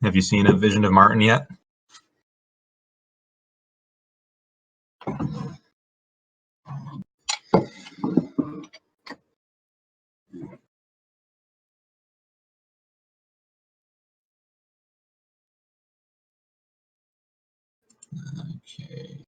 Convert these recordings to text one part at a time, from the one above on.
Have you seen A Vision of Martin yet? Okay.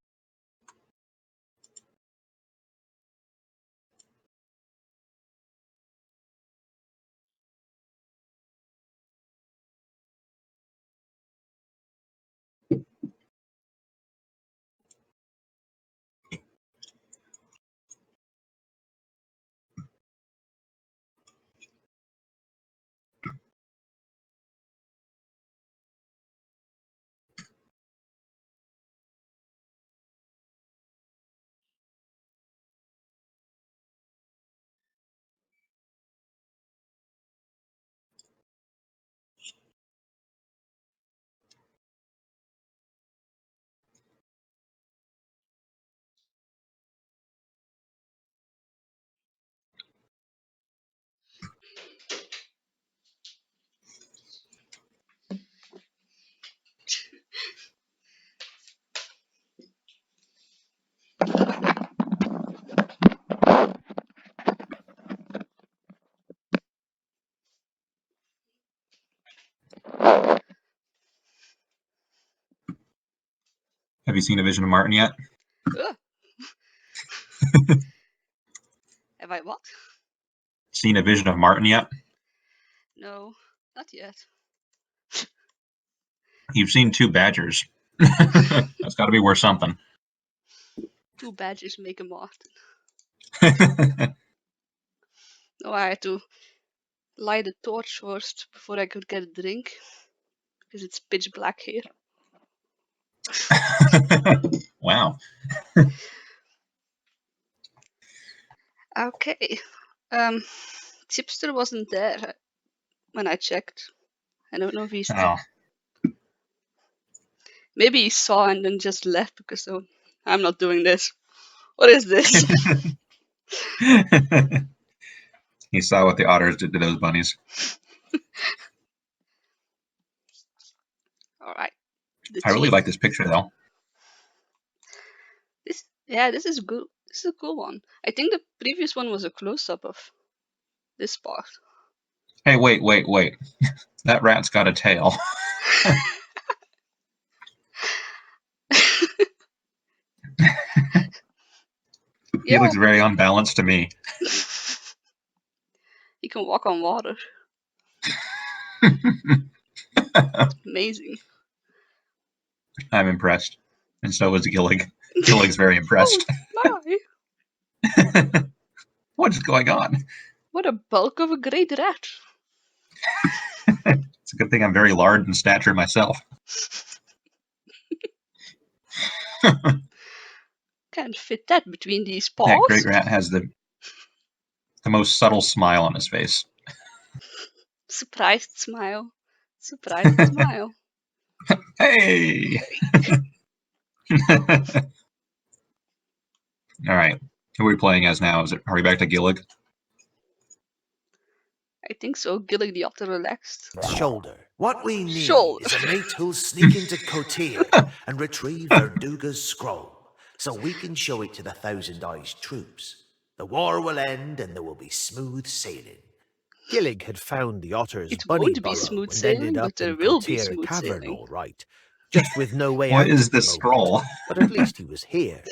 Have you seen A Vision of Martin yet? seen a vision of Martin yet? No, not yet. You've seen 2 badgers. That's got to be worth something. 2 badgers make a Martin. No, I had to light a torch first before I could get a drink because it's pitch black here. Wow. Okay. Chipster wasn't there when I checked. I don't know if he's. Oh. Maybe he saw and then just left because I'm not doing this. What is this? He saw what the otters did to those bunnies. All right. I really like this picture though. This is good. This is a cool one. I think the previous one was a close-up of this part. Hey, wait. That rat's got a tail. He looks very unbalanced to me. He can walk on water. Amazing. I'm impressed. And so is Gillig. Gillig's very impressed. Oh, my. What is going on? What a bulk of a great rat. It's a good thing I'm very large in stature myself. Can't fit that between these paws. That great rat has the most subtle smile on his face. Surprised smile. Surprised smile. Hey! All right. Who are we playing as now? Are we back to Gillig? I think so. Gillig the otter relaxed. Shoulder. What we need Shoulder. is a mate who'll sneak into Cotir and retrieve Verduga's scroll, so we can show it to the Thousand Eyes troops. The war will end and there will be smooth sailing. Gillig had found the otter's It bunny won't be burrow smooth and sailing, ended up but there in will be Cotir smooth Cavern sailing. all right, just with no way What out is at the this moment. scroll? But at least he was here.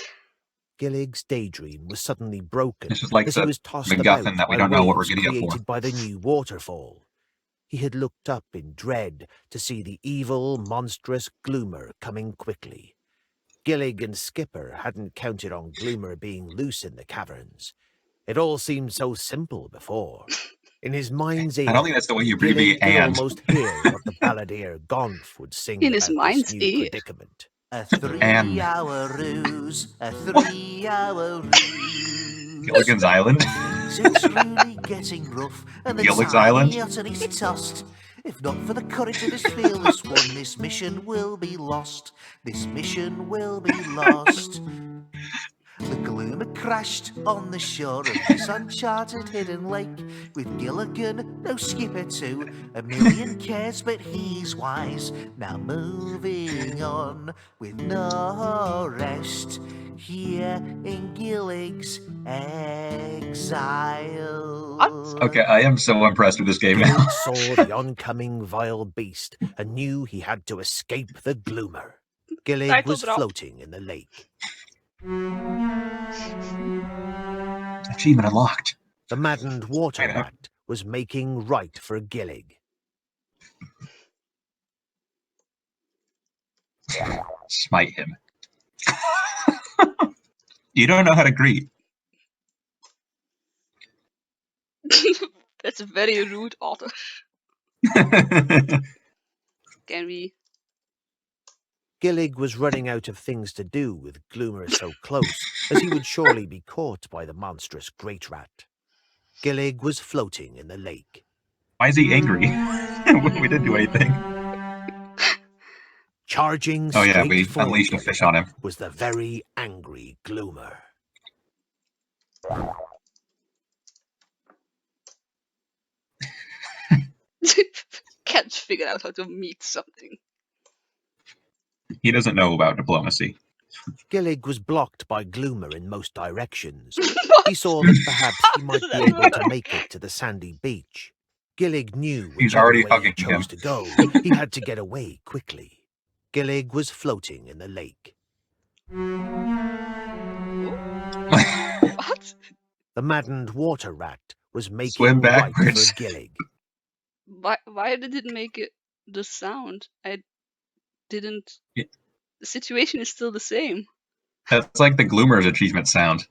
Gillig's daydream was suddenly broken It's just like as he the was tossed MacGuffin about that we by don't know what we're waves getting up for. created by the new waterfall. He had looked up in dread to see the evil, monstrous Gloomer coming quickly. Gillig and Skipper hadn't counted on Gloomer being loose in the caverns. It all seemed so simple before. In his mind's ear, I don't think that's the way you Gillig abbreviate could and. almost hear what the balladeer Gonf would sing In his about mind's this new ear. predicament. A 3-hour ruse, a 3-hour ruse. Gilligan's Island? It's truly getting rough, and the Gillig's tiny Island? otter is tossed. If not for the courage of his fearless one, this mission will be lost. This mission will be lost. The Gloomer crashed on the shore of this uncharted hidden lake, with Gilligan, no skipper too, a million cares but he's wise. Now moving on with no rest, here in Gillig's exile. Okay, I am so impressed with this game now. Gillig saw the oncoming vile beast and knew he had to escape the Gloomer. Gillig Title was drop. floating in the lake. Achievement unlocked. The maddened water Wait a minute. rat was making right for Gillig. Smite him. You don't know how to greet. That's a very rude otter. Can we? Gillig was running out of things to do with Gloomer so close, as he would surely be caught by the monstrous great rat. Gillig was floating in the lake. Why is he angry? We didn't do anything. Charging Oh yeah, straight we for unleashed a Gillig fish on him. was the very angry Gloomer. Can't figure out how to meet something. He doesn't know about diplomacy. Gillig was blocked by Gloomer in most directions. He saw that perhaps he might be able to make it to the sandy beach. Gillig knew He's whichever already way he hugging chose him. to go, he had to get away quickly. Gillig was floating in the lake. What? The maddened water rat was Swim making right for backwards. Gillig. Why did it make the sound? I didn't. Yeah. The situation is still the same. That's like the Gloomer's achievement sound.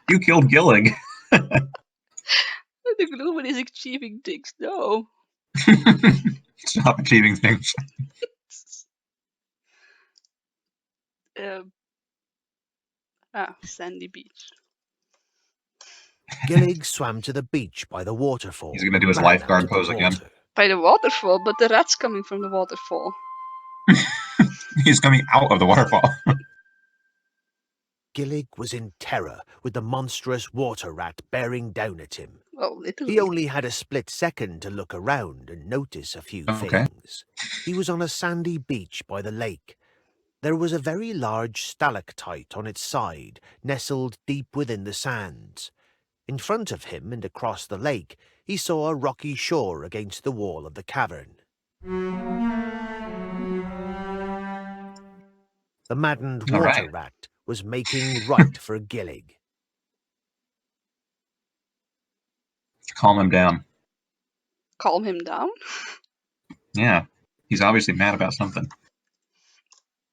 You killed Gillig. The Gloomer is achieving things. No. Stop achieving things. Sandy beach. Gillig swam to the beach by the waterfall. He's gonna do his and ran lifeguard out of the pose again. water. By the waterfall, but the rat's coming from the waterfall. He's coming out of the waterfall. Gillig was in terror with the monstrous water rat bearing down at him. Well, literally. He only had a split second to look around and notice a few Okay. things. He was on a sandy beach by the lake. There was a very large stalactite on its side, nestled deep within the sands. In front of him and across the lake, he saw a rocky shore against the wall of the cavern. The maddened All water right. rat was making right for Gillig. Calm him down. Calm him down? Yeah. He's obviously mad about something.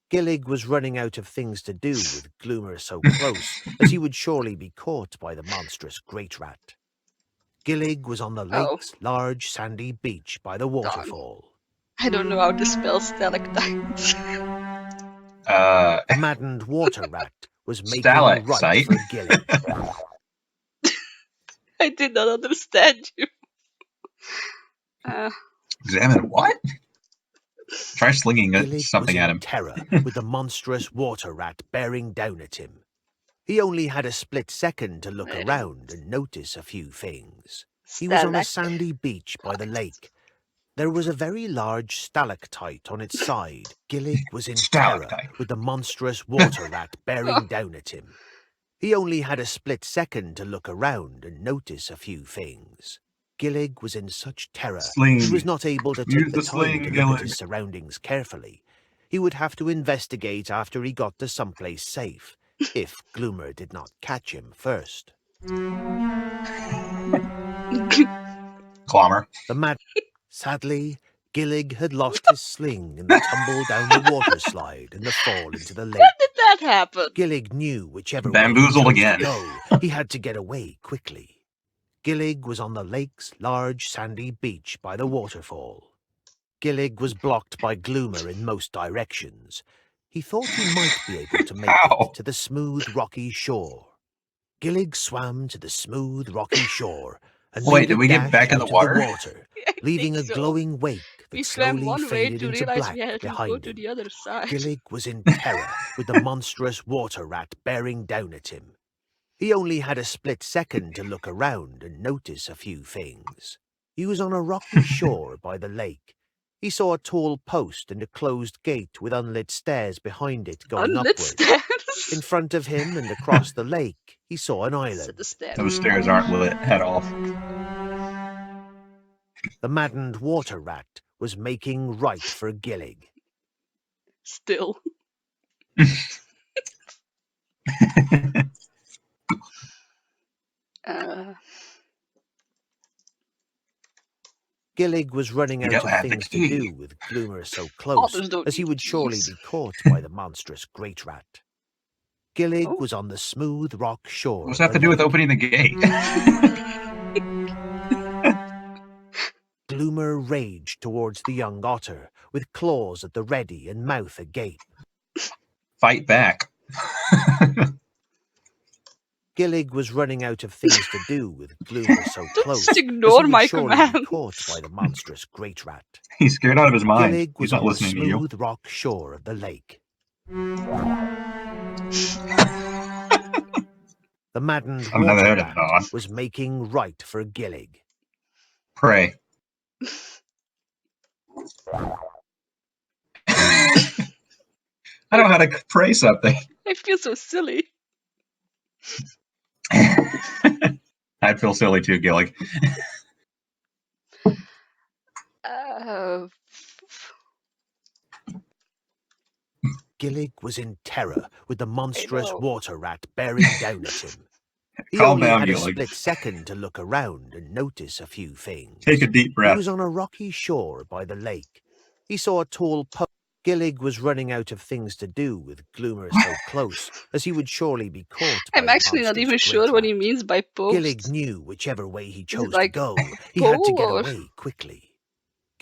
Gillig was running out of things to do with Gloomer so close, as he would surely be caught by the monstrous great rat. Gillig was on the lake's large sandy beach by the waterfall. I don't know how to spell stalactites. The maddened water rat was making right Stalactite. for Gillig. I did not understand you. Examine what? Try slinging Gillig was something at in him. terror with the monstrous water rat bearing down at him. He only had a split second to look around and notice a few things. He was on a sandy beach by the lake. There was a very large stalactite on its side. Gillig was in terror Stalactite. with the monstrous water rat bearing down at him. He only had a split second to look around and notice a few things. Gillig was in such terror, Sling. he was not able to Use take the the time sling, to look Gillig. at his surroundings carefully. He would have to investigate after he got to someplace safe, if Gloomer did not catch him first. Gloomer. Sadly, Gillig had lost his sling in the tumble down the water slide and the fall into the lake. When did that happen? Gillig knew whichever Bamboozled way he chose again. to go, he had to get away quickly. Gillig was on the lake's large sandy beach by the waterfall. Gillig was blocked by Gloomer in most directions. He thought he might be able to make How? it to the smooth, rocky shore. Gillig swam to the smooth, rocky shore and Wait, made did a we get dash back in out the of water? the water, I leaving a think so. glowing wake We that swam slowly one way faded to into realize black we had to go behind to him. the other side. Gillig was in terror with the monstrous water rat bearing down at him. He only had a split second to look around and notice a few things. He was on a rocky shore by the lake. He saw a tall post and a closed gate with unlit stairs behind it going Unlit upward. stairs. In front of him and across the lake, he saw an Said island. the stairs. Those stairs aren't lit at all. The maddened water rat was making right for Gillig. Still. Gillig was running You out don't of have the things to key. do with Gloomer so close, Others don't as he need would surely keys. be caught by the monstrous great rat. Gillig Oh. was on the smooth rock shore. What's of that have to the do with lake. opening the gate? Gloomer raged towards the young otter, with claws at the ready and mouth agape. Fight back. Gillig was running out of things to do with Gloomer so Don't close, just as he ignore would my surely be commands. caught by the monstrous great rat. He's scared out of his mind. Gillig was He's not on the listening to you. smooth rock shore of the lake. The maddened I've never water heard of rat Dawn. was making right for Gillig. Pray. I don't know how to pray something. I feel so silly. I'd feel silly too, Gillig. Gillig was in terror with the monstrous water rat bearing down at him. He Calm only down, had a Gillig. split second to look around and notice a few things. Take a deep He breath. was on a rocky shore by the lake. He saw a tall post. Gillig was running out of things to do with Gloomer so close, as he would surely be caught by I'm the actually not monstrous even great sure what he rat. means by Gillig post. knew whichever way he Is it chose to like go, he had to pole get or away quickly.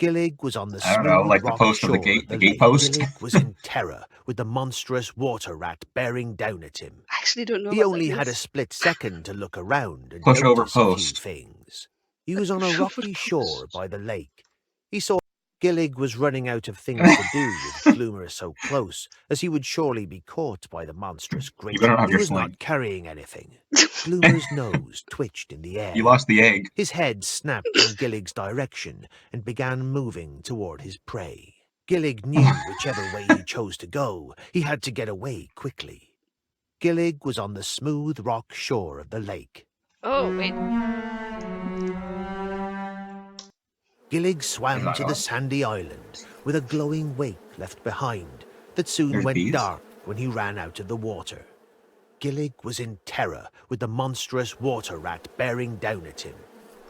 Gillig was on the I don't know, smooth like the rock post of the shore of gate, the the gate lake. post. Gillig was in terror with the monstrous water rat bearing down at him. I actually don't know He what only that had a is. split second to look around and Push over notice a few post. things. He was on a Push over rocky shore post. by the lake. He saw Gillig was running out of things to do with Gloomer so close, as he would surely be caught by the monstrous You great better rat. have He your was sling. not carrying anything. Gloomer's nose twitched in the air. You lost the egg. His head snapped in Gillig's direction and began moving toward his prey. Gillig knew whichever way he chose to go, he had to get away quickly. Gillig was on the smooth rock shore of the lake. Oh, wait. Gillig There's swam an to the island. sandy island with a glowing wake left behind that soon There's went bees. dark when he ran out of the water. Gillig was in terror with the monstrous water rat bearing down at him.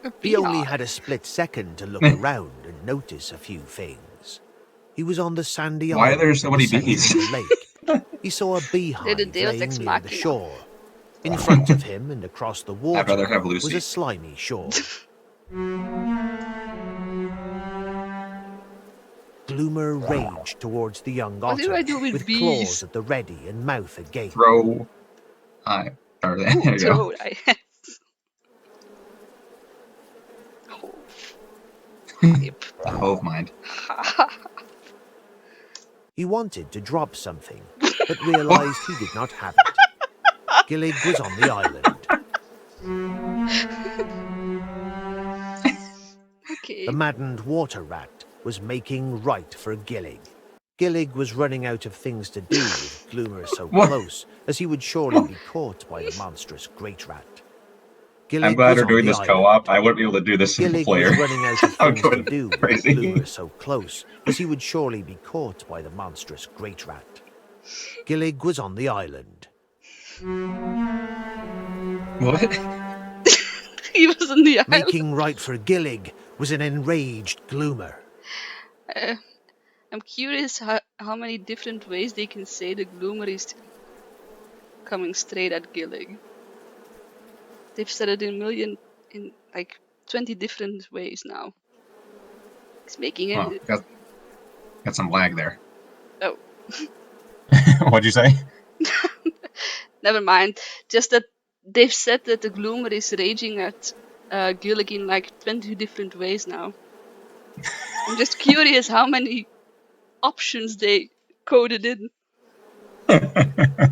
A He only beehive. had a split second to look around and notice a few things. He was on the sandy Why are island there so in the many center bees? of the lake. He saw a They're the beehive Deus laying Ex near the Machina. shore. In front of him and across the I'd rather water have was Lucy. a slimy shore. Gloomer raged towards the young What do otter I do with with bees? claws at the ready and mouth agape. Throw. Or there Ooh, you go. throw. Oh, pipe. Hove mind. He wanted to drop something, but realized he did not have it. Gillig was on the island. Okay. The maddened water rat was making right for Gillig. Gillig was running out of things to do with Gloomer so What? close, as he would surely be caught by the monstrous great rat. I'm Gillig glad was we're on doing the this island. co-op. I wouldn't be able to do this single Gillig player. was running out of I'm things to going do with crazy. Gloomer so close, as he would surely be caught by the monstrous great rat. Gillig was on the island. What? He was on the island. Making right for Gillig was an enraged Gloomer. I'm curious how many different ways they can say the Gloomer is coming straight at Gillig. They've said it in like 20 different ways now. It's making Oh, it. got some lag there. Oh, What'd you say? never mind. Just that they've said that the Gloomer is raging at Gillig in like 20 different ways now. I'm just curious how many options they coded in.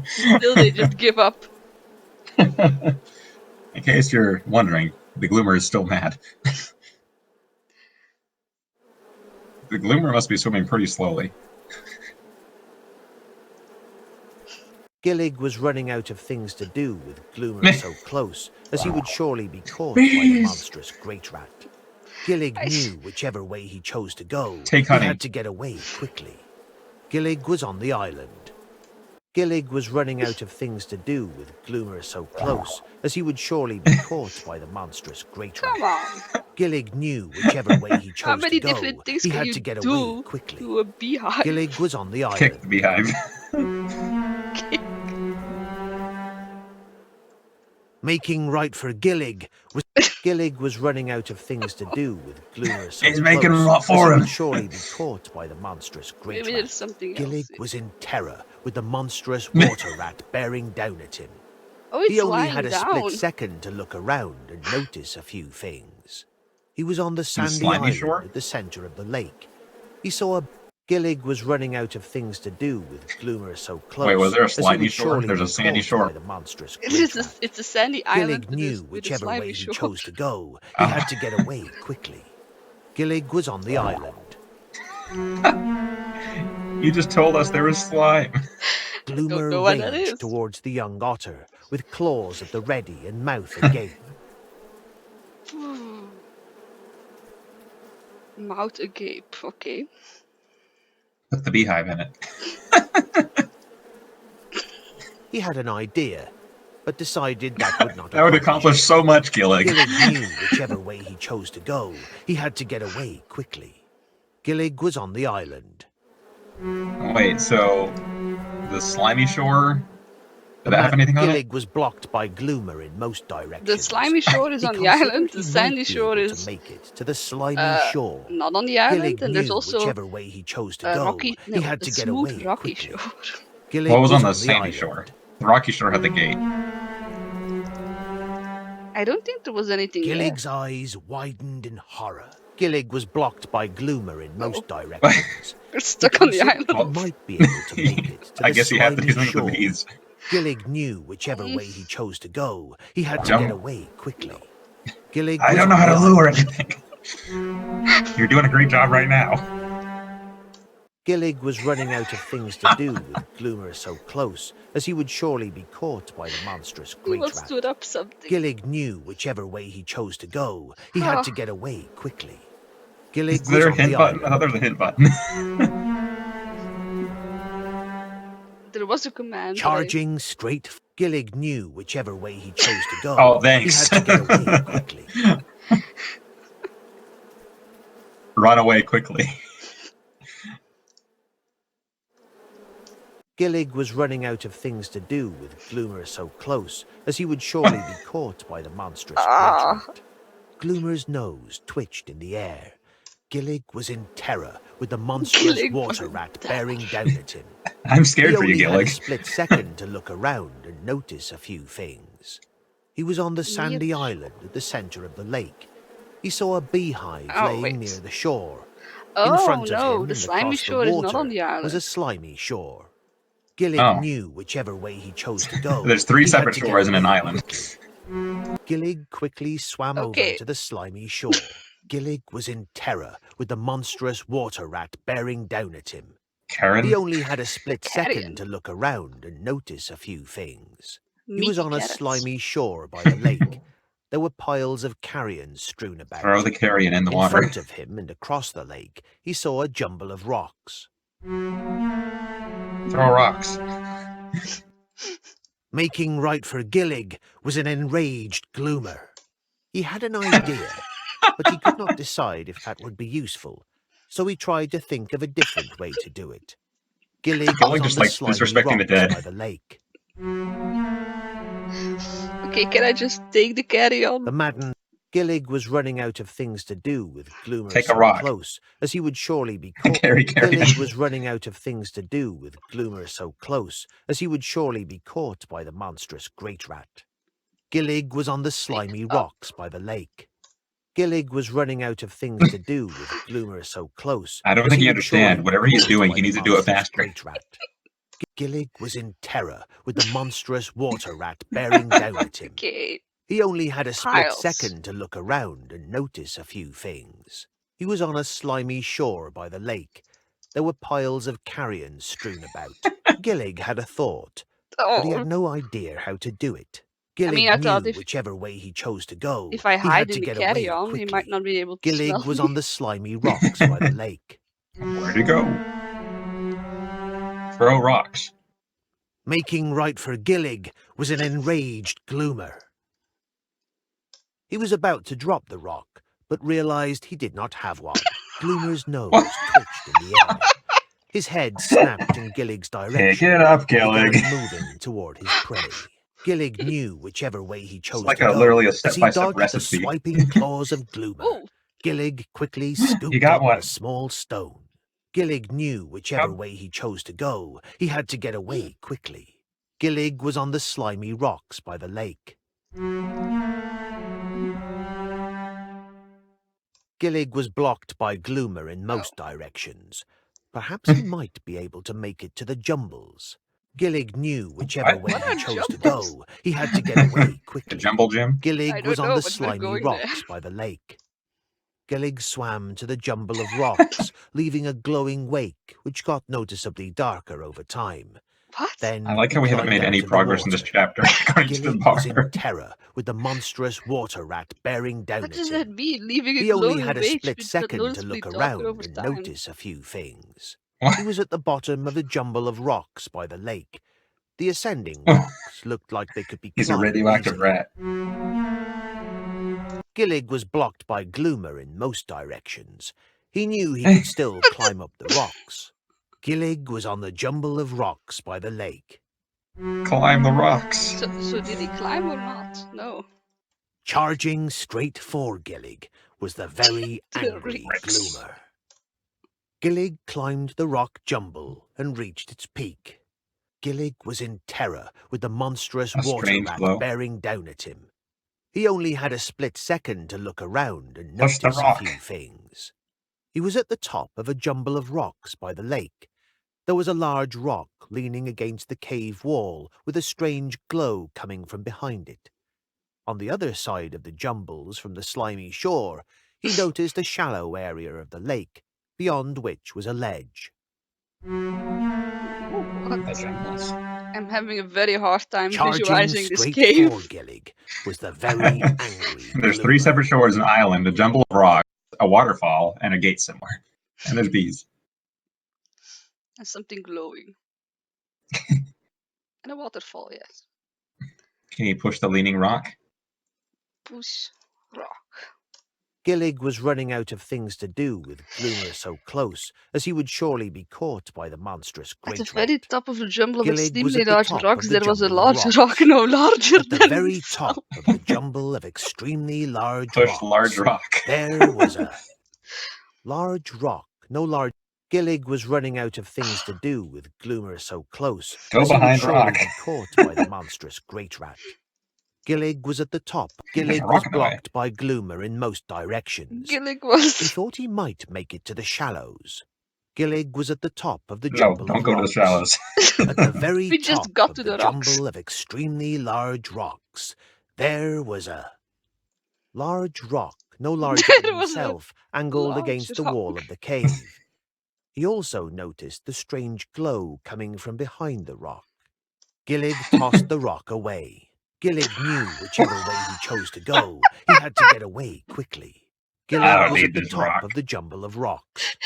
Still, they just give up. In case you're wondering, the Gloomer is still mad. The Gloomer must be swimming pretty slowly. Gillig was running out of things to do with Gloomer so close, as he would surely be caught by the monstrous great rat. Gillig knew whichever way he chose to go, Take he honey. had to get away quickly. Gillig was on the island. Gillig was running out of things to do with Gloomer so close, as he would surely be caught by the monstrous great rat. Come on. Gillig knew whichever way he How chose many to go, different things he can had you to get away do quickly. to a beehive? Gillig was on the Kick the island. beehive. Making right for Gillig was running out of things to do with Gloomer so He's close, making a lot as for he him. would surely be caught by the monstrous great Maybe rat. there's something Gillig else. was in terror with the monstrous water rat bearing down at him. Oh, it's He only lying had a down. split second to look around and notice a few things. He was on the sandy slimy island shore? at the center of the lake. He saw Gillig was running out of things to do with Gloomer so close. Wait, was there a as he slimy would shore? surely There's a be sandy caught shore. by the monstrous It's great a, rat. it's a sandy island Gillig with knew with a whichever way slimy he shore. chose to go, he had to get away quickly. Gillig was on the island. You just told us there was slime. I don't Gloomer know what that raged is. towards the young otter, with claws at the ready and mouth agape. Mouth agape. Okay. Put the beehive in it. He had an idea. but decided that would not That would accomplish accomplish so much, Gillig. Gillig knew whichever way he chose to go, he had to get away quickly. Gillig was on the island. Wait, so the slimy shore? Did that have anything on it? Gillig was blocked by Gloomer in most directions. The slimy shore is He on the island. considered The he sandy might be shore able to is make it to the slimy shore. not on the island, Gillig and there's knew also whichever way he chose to a go, rocky, he had a to get smooth away rocky quickly. shore. Gillig What was on the the sandy island. shore? The rocky shore had the gate. I don't think there was anything Gillig's there. eyes widened in horror. Gillig was blocked by Gloomer in most directions. We're stuck on the considered island. He might be able to make it to I the guess you have to do slimy something with the shore. bees. Gillig knew whichever way he chose to go, he had to Jump. get away quickly. Gillig I was don't know on how the to lure island. anything. You're doing a great job right now. Gillig was running out of things to do with Gloomer so close, as he would surely be caught by the monstrous He great was rat. stood up something. Gillig knew whichever way he chose to go, he had to get away quickly. Gillig Is was there a on the hint button? I island. thought there was a hint button. There was a command. Charging straight, Gillig knew whichever way he chose to go, Oh, he thanks. had to get away quickly. Run away quickly. Gillig was running out of things to do with Gloomer so close, as he would surely be caught by the monstrous great rat. Gloomer's nose twitched in the air. Gillig was in terror with the monstrous Gillig water was rat bearing down at him. I'm scared He for you, only had a Gillig. split second to look around and notice a few things. He was on the sandy island at the center of the lake. He saw a beehive laying near the shore. In front of him the and slimy across shore the is water not on the island. was a slimy shore. Gillig Oh. knew whichever way he chose to go. There's three he had separate to get shores and an away island. quickly. Gillig quickly swam Okay. over to the slimy shore. Gillig was in terror with the monstrous water rat bearing down at him. Karen? He only had a split Carrion. second to look around and notice a few things. He Meaty was on a carrots. slimy shore by the lake. There were piles of carrion strewn about. Throw the carrion in the In water. front of him and across the lake, he saw a jumble of rocks. Throw rocks. Making right for Gillig was an enraged Gloomer. He had an idea, but he could not decide if that would be useful, so he tried to think of a different way to do it. Gillig Gillig was on just, the like, slimy disrespecting the rocks dead. by the lake. Okay, can I just take the carry-on? The maddened Gillig was running out of things to do with Gloomer Take a so rock. close, as he would surely be caught. Carry carrion. Gillig was running out of things to do with Gloomer so close, as he would surely be caught by the monstrous great rat. Gillig was on the slimy rocks by the lake. Gillig was running out of things to do with Gloomer so close. I don't as think he you would surely understand. be Whatever he's caught doing, by he the needs to do it monstrous faster. great rat. Gillig was in terror with the monstrous water rat bearing down at him. Okay. He only had a split Piles. second to look around and notice a few things. He was on a slimy shore by the lake. There were piles of carrion strewn about. Gillig had a thought, but he Oh, had no idea how to do it. Gillig mean, I thought knew if- whichever way he chose to go, if I he hide had in to the get away carry-on, quickly. he might not be able to smell Gillig was me. on the slimy rocks by the lake. Where'd you go? Throw rocks. Making right for Gillig was an enraged Gloomer. He was about to drop the rock, but realized he did not have one. Gloomer's nose twitched in the air. His head snapped in Gillig's direction. Pick it up, He began Gillig. moving toward his prey. Gillig knew whichever way he chose It's like to go, literally a as he step-by-step dodged the recipe. swiping claws of Gloomer. Oh, Gillig quickly scooped got up one. a small stone. Gillig knew whichever Yep. way he chose to go, he had to get away quickly. Gillig was on the slimy rocks by the lake. Gillig was blocked by Gloomer in most directions. Perhaps he might be able to make it to the jumbles. Gillig knew whichever way What he are chose to jumbles? go, he had to get away The quickly. Jumble Gym? I Gillig don't was on know, the but we're slimy going there. rocks by the lake. Gillig swam to the jumble of rocks, leaving a glowing wake, which got noticeably darker over time. what? Then I like how we haven't climbed made any out of the progress in this water. chapter. Going to the Gillig bar. was in terror with the monstrous water rat bearing down What at does him. that mean? Leaving a He only glowing had a wake split which got second to noticeably look darker around over and time. notice a few things. What? He was at the bottom of the jumble of rocks by the lake. The ascending Oh. rocks looked like they could be He's a climbed radioactive easily. rat. Gillig was blocked by Gloomer in most directions. He knew he could still climb up the rocks. Gillig was on the jumble of rocks by the lake. Climb the rocks. So did he climb or not? No. Charging straight for Gillig was the very angry Rex. Gloomer. Gillig climbed the rock jumble and reached its peak. Gillig was in terror with the monstrous A water strange rat glow. bearing down at him. He only had a split second to look around and Push the notice a rock. few things. He was at the top of a jumble of rocks by the lake. There was a large rock leaning against the cave wall with a strange glow coming from behind it. On the other side of the jumbles from the slimy shore, he noticed a shallow area of the lake, beyond which was a ledge. What? The jungles. I'm having a very hard time Charging visualizing this straight cave. for Gillig was the very angry There's 3 Gloomer. separate shores, an island, a jumble of rocks, a waterfall, and a gate somewhere. And there's bees. And something glowing. And a waterfall, yes. Can you push the leaning rock? Push rock. Gillig was running out of things to do with Gloomer so close, as he would surely be caught by the monstrous At the great very rat. top of the jumble of Gillig was extremely at the large top rocks, of the there was a jumble of large rocks. rock no larger At the than very himself. top of the jumble of extremely large Push rocks, large rock. there was a large rock, no large. Gillig was running out of things to do with Gloomer so close, Go as he would behind surely rock. be caught by the monstrous great rat. Gillig was at the top. There's a Gillig rock was in the way. blocked by Gloomer in most directions. Gillig He was. thought he might make it to the shallows. Gillig was at the top of the No, jumble don't of go to the rocks. shallows. At the very We just top got of to the the rocks. jumble of extremely large rocks, there was a large rock, no larger There than was a himself, angled large against the wall rock. of the cave. He also noticed the strange glow coming from behind the rock. Gillig tossed the rock away. Gillig knew whichever way he chose to go, he had to get away quickly. I Gillig don't was need at the this top rock. of the jumble of rocks.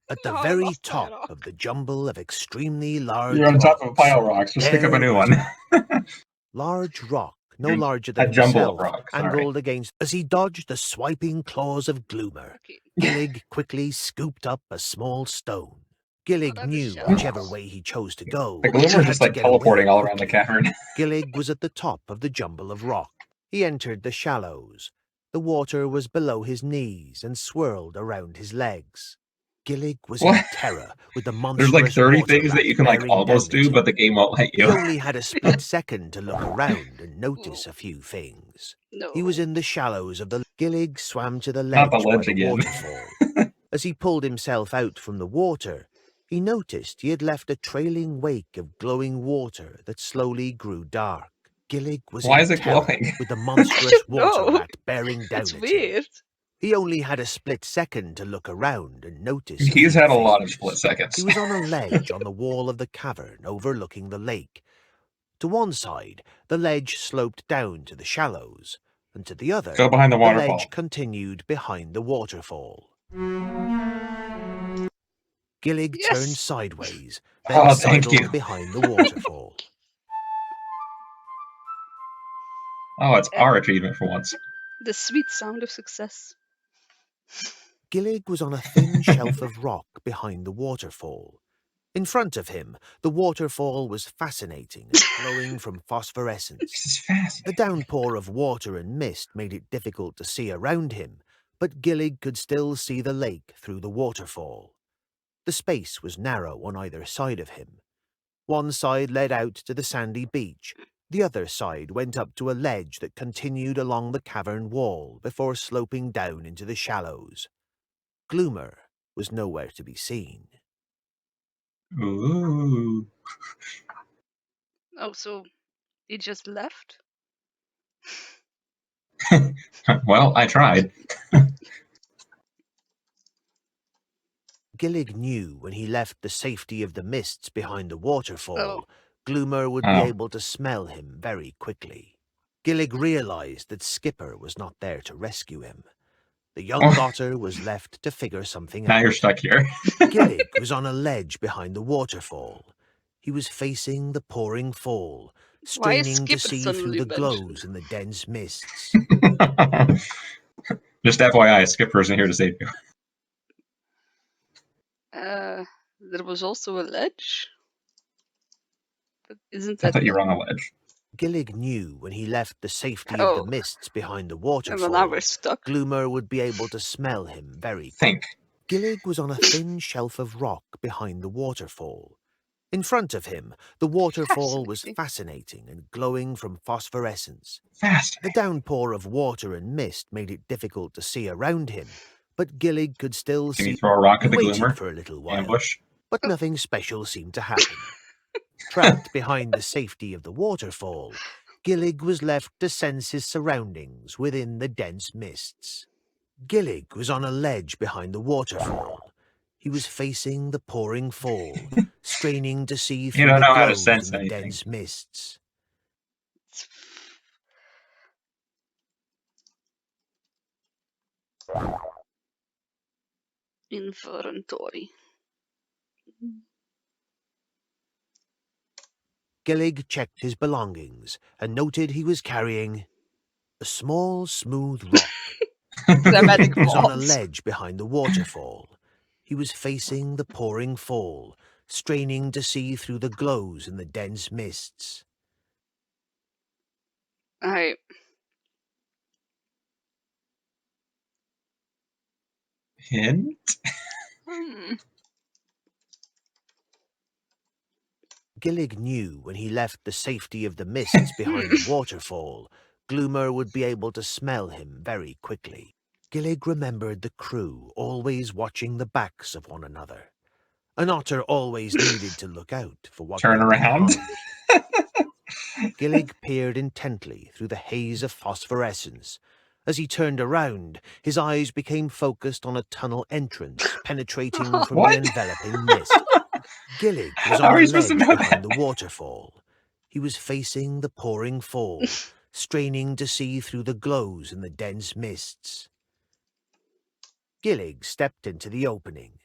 At the No, I very lost my top rock. of the jumble of extremely large You're on top of a rocks, pile of rocks. Just pick up a there new was one. a large rock, no You're larger a than jumble of himself, rocks. Sorry. angled against. As he dodged the swiping claws of Gloomer, Okay. Gillig quickly scooped up a small stone. Gillig Not knew shallows. whichever way he chose to go, The he Gloomer's had just to like get away teleporting all around the quickly. cavern. Gillig was at the top of the jumble of rock. He entered the shallows. The water was below his knees and swirled around his legs. Gillig was in What? terror with the There's monstrous like 30 water things that rat you can like bearing almost down at do, him. but the game won't let He you. only had a split second to look around and notice a few things. No. He was in the shallows of the. Gillig swam to the Not ledge the by ledge the again. waterfall. As he pulled himself out from the water, he noticed he had left a trailing wake of glowing water that slowly grew dark. Gillig was Why in is it terror glowing? with the monstrous water No. rat bearing down It's at him. weird. He only had a split second to look around and notice a He's few had a lot of things. split seconds. He was on a ledge on the wall of the cavern overlooking the lake. To one side, the ledge sloped down to the shallows, and to the other, Go behind the the waterfall. ledge continued behind the waterfall. Gillig Yes. turned sideways, then Oh, thank sidled you. behind the waterfall. Oh, it's our achievement for once. The sweet sound of success. Gillig was on a thin shelf of rock behind the waterfall. In front of him, the waterfall was fascinating and glowing from phosphorescence. This is fascinating. The downpour of water and mist made it difficult to see around him, but Gillig could still see the lake through the waterfall. The space was narrow on either side of him. One side led out to the sandy beach. The other side went up to a ledge that continued along the cavern wall before sloping down into the shallows. Gloomer was nowhere to be seen. Ooh. Oh, so he just left? Well, I tried. Gillig knew when he left the safety of the mists behind the waterfall, Gloomer would be Oh. able to smell him very quickly. Gillig realized that Skipper was not there to rescue him. The young Oh. otter was left to figure something Now out. you're stuck here. Gillig was on a ledge behind the waterfall. He was facing the pouring fall, Why is straining to Skipper see through suddenly the mentioned? glows in the dense mists. Just FYI, Skipper isn't here to save you. There was also a ledge? But isn't I that... thought you were on a ledge. Gillig knew when he left the safety of the Oh, mists behind the well, now waterfall, we're stuck. Gloomer would be able to smell him very quickly. Think. Gillig was on a thin shelf of rock behind the waterfall. In front of him, the waterfall was fascinating and glowing from phosphorescence. Fast. The downpour of water and mist made it difficult to see around him, but Gillig could still Can you see. throw a rock He at the waited Gloomer? for a little while, Ambush? but nothing special seemed to happen. Trapped behind the safety of the waterfall, Gillig was left to sense his surroundings within the dense mists. Gillig was on a ledge behind the waterfall. He was facing the pouring fall, straining to see through don't the know how to glows sense in the anything. dense mists. Inventory. Gillig checked his belongings and noted he was carrying a small, smooth rock. Dramatic Gillig was on a pause. ledge behind the waterfall. He was facing the pouring fall, straining to see through the glows in the dense mists. I... Hint? Gillig knew when he left the safety of the mists behind the waterfall, Gloomer would be able to smell him very quickly. Gillig remembered the crew always watching the backs of one another. An otter always needed to look out for what Turn could be around. behind. Gillig peered intently through the haze of phosphorescence. As he turned around, his eyes became focused on a tunnel entrance penetrating from What? the enveloping mist. Gillig was How on are a you supposed to ledge know behind that? the waterfall. He was facing the pouring fall, straining to see through the glows in the dense mists. Gillig stepped into the opening.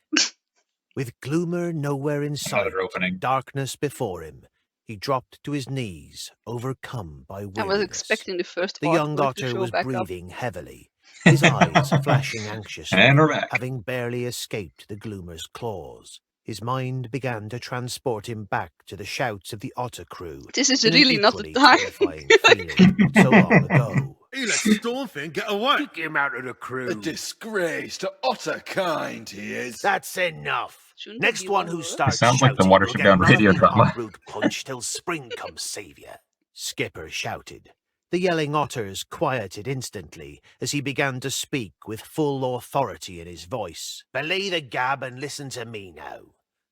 With Gloomer nowhere in sight Another opening. and darkness before him, he dropped to his knees, overcome by I was weariness. expecting the first The artwork young to otter show was back up. breathing heavily, his eyes flashing anxiously, And we're back. having barely escaped the Gloomer's claws. His mind began to transport him back to the shouts of the otter crew. This is in an really not the equally time. terrifying feeling so long ago. He let Stormfin get away. Kick him out of the crew. A disgrace to otter kind, he is. That's enough. Shouldn't there Next be one one who word? starts It sounds like the shouting will Watership get Down radio another drama. hot root punch till spring comes save you. Skipper shouted. The yelling otters quieted instantly as he began to speak with full authority in his voice. Belay the gab and listen to me now.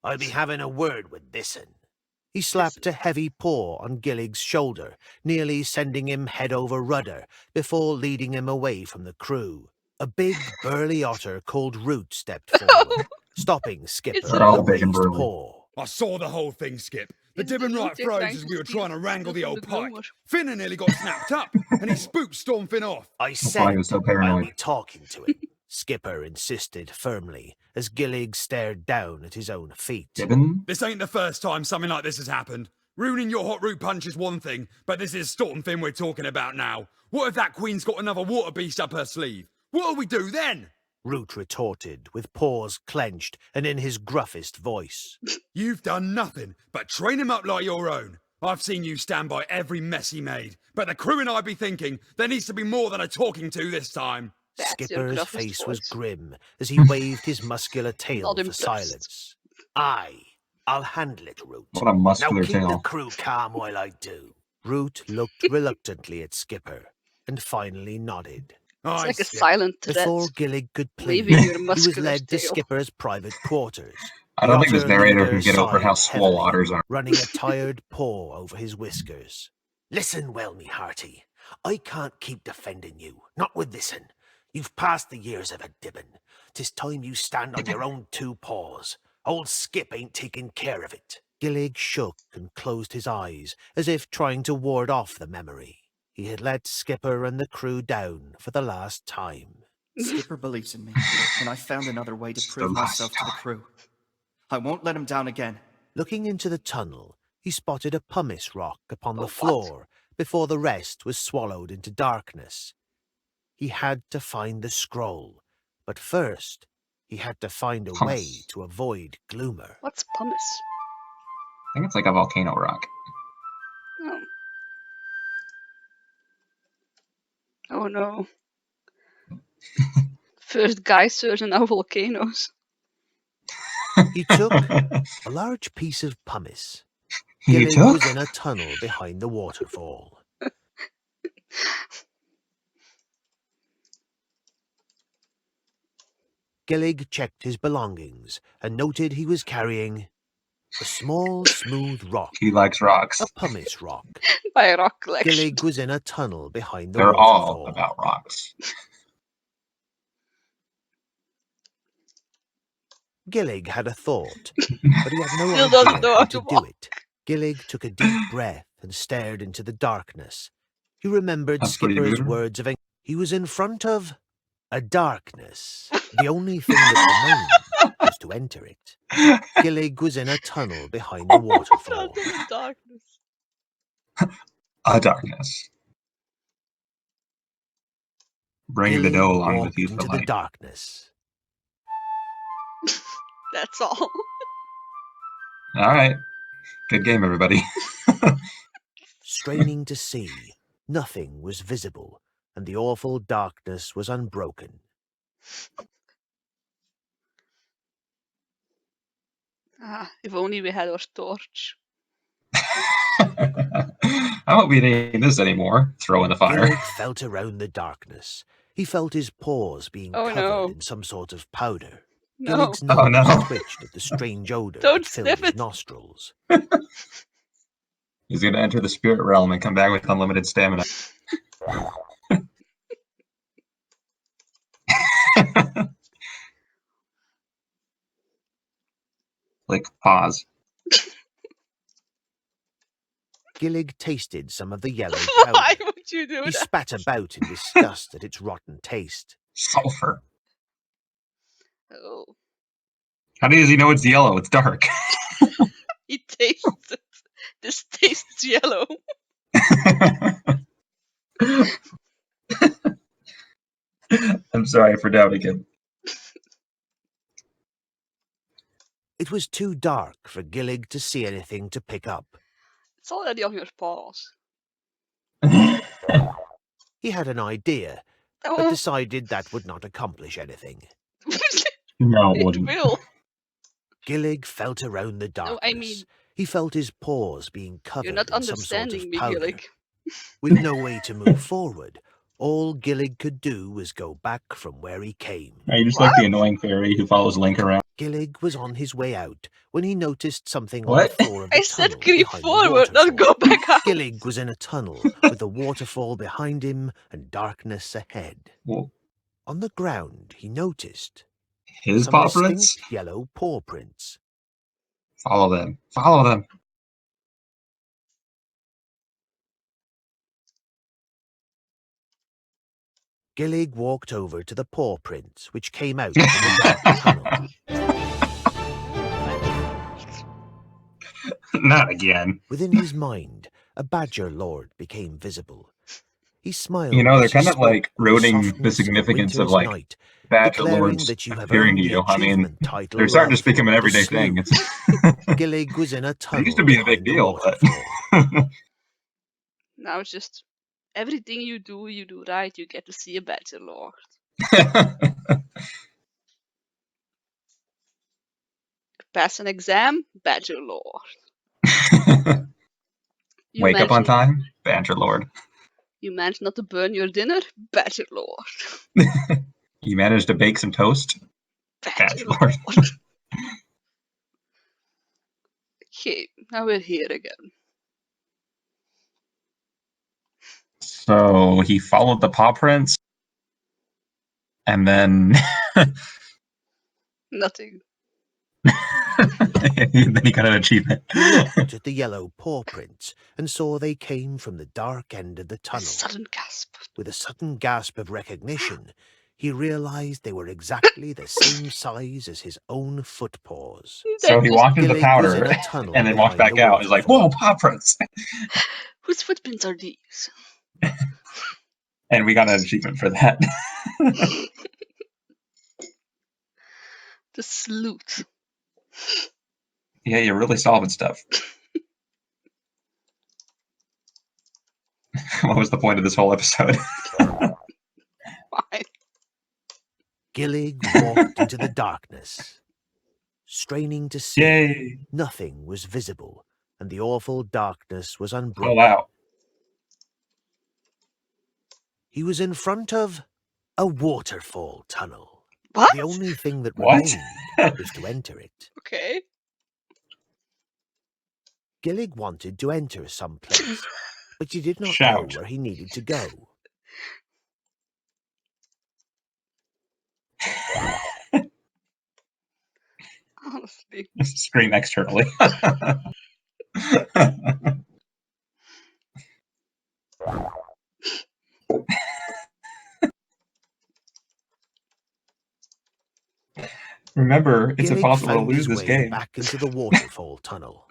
I'll be having a word with this'n. He slapped a heavy paw on Gillig's shoulder, nearly sending him head over rudder before leading him away from the crew. A big, burly otter called Root stepped forward, stopping Skipper They're all with a big and raised burly. paw. I saw the whole thing, Skip. The It's the Dibben right Luther froze trying as to we were steal trying to wrangle the from old the pike. Gloomer. Finner nearly got snapped up, and he spooked Stormfin off. I why said he was so I'll paranoid. be talking to him, Skipper insisted firmly, as Gillig stared down at his own feet. Dibben? This ain't the first time something like this has happened. Ruining your hot root punch is one thing, but this is Stormfin we're talking about now. What if that queen's got another water beast up her sleeve? What'll we do then? Root retorted, with paws clenched and in his gruffest voice. You've done nothing but train him up like your own. I've seen you stand by every mess he made, but the crew and I be thinking there needs to be more than a talking to this time. That's your Skipper's gruffest face was voice. grim as he waved his muscular tail Not for impressed. silence. Aye, I'll handle it, Root. What a muscular Now keep the tail. crew calm while I do. Root looked reluctantly at Skipper and finally nodded. It's Aye, like a Skip. silent threat. Before Gillig could plead, Waving your he was muscular led to tail. Skipper's private quarters. I The don't think this otter narrator leader can get over how sighed swole heavily, otters are. running a tired paw over his whiskers. Listen well, me hearty. I can't keep defending you, not with this'n. You've passed the years of a Dibben. 'Tis time you stand on your own two paws. Old Skip ain't taking care of it. Gillig shook and closed his eyes, as if trying to ward off the memory. He had let Skipper and the crew down for the last time. Skipper believes in me, and I found another way to It's the prove last myself to the time. crew. I won't let him down again. Looking into the tunnel, he spotted a pumice rock upon Oh, the what? floor before the rest was swallowed into darkness. He had to find the scroll, but first he had to find a way Pumice. to avoid Gloomer. What's pumice? I think it's like a volcano rock. Oh. Oh no. First guy searching now volcanoes. He took a large piece of pumice. You Gillig took? was in a tunnel behind the waterfall. Gillig checked his belongings and noted he was carrying a small, smooth rock, He likes rocks. a pumice rock. By a rock collection. Gillig was in a tunnel behind the They're all waterfall. about rocks. Gillig had a thought, but he had no Still doesn't idea know how how to to do walk. it. Gillig took a deep breath and stared into the darkness. He remembered That's pretty Skipper's good. words of he was in front of a darkness. The only thing that remained was to enter it. Gillig was in a tunnel behind the waterfall. Front of the darkness. A darkness. Bringing the Gillig dough along with walked you for into the light. darkness. That's all. All right. Good game, everybody. Straining to see, nothing was visible, and the awful darkness was unbroken. Ah, if only we had our torch. I won't be needing this anymore. Throw in the fire. Gillig felt around the darkness. He felt his paws being Oh, covered no. in some sort of powder. No. Gillig's Oh, nose no. twitched at the strange odor Don't that filled sniff his it. nostrils. He's going to enter the spirit realm and come back with unlimited stamina. Click pause. Gillig tasted some of the yellow Why powder. would you do He that? spat about in disgust at its rotten taste. Sulfur. Oh, How does he know it's yellow? It's dark. he tastes it. This tastes yellow. I'm sorry for doubting him. It was too dark for Gillig to see anything to pick up. It's already on your paws. He had an idea, but Oh, decided that would not accomplish anything. No, it it wouldn't. will. Gillig felt around the No, darkness. I mean, He felt his paws being you're covered not in some sort of understanding me, powder. Gillig. With no way to move forward, all Gillig could do was go back from where he came. Are you just like the annoying fairy who follows Link around? Gillig was on his way out when he noticed something on What? the floor of the I said tunnel creep behind forward, the not waterfall. go back out. Gillig was in a tunnel with the waterfall behind him and darkness ahead. Well, On the ground, he noticed his some paw distinct prints? yellow paw prints. Follow them. Follow them. Gillig walked over to the paw prints, which came out from the dark tunnel. Not again. Within his mind, a badger lord became visible. He smiled. You know, they're as he kind of spoke like with ruining the softness of a significance of winter's like night, Badger declaring Lords that you have appearing to earned the you. I mean, achievement title they're starting to of just become an the everyday Sleuth. thing. It's Gillig was in a it tunnel used to be a big behind the deal, but waterfall. Now it's just everything you do right. You get to see a badger lord. Pass an exam, badger lord. You Wake up on managed- time, Badger Lord. You managed not to burn your dinner, badger lord. You managed to bake some toast, Badger Lord. Okay, now we're here again. So he followed the paw prints, and then Nothing. then he got an achievement. He looked at the yellow paw prints and saw they came from the dark end of the A tunnel. sudden gasp. With a sudden gasp of recognition, he realized they were exactly the same size as his own footpaws. So he walked into the Gillig was powder in a tunnel and then walked behind back the out. He's like, waterfall. "Whoa, paw prints!" Whose footprints are these? And we got an achievement for that. The sleuth. Yeah, you're really solving stuff. What was the point of this whole episode? Fine. Gillig walked into the darkness. Straining to see, Yay! nothing was visible, and the awful darkness was Call unbroken. out. He was in front of a waterfall tunnel. What? The only thing that What? remained was to enter it. Okay. Gillig wanted to enter some place, but he did not Shout. know where he needed to go. Honestly. Scream externally. Remember, it's Gillig impossible to found lose his this way game. back into the waterfall tunnel.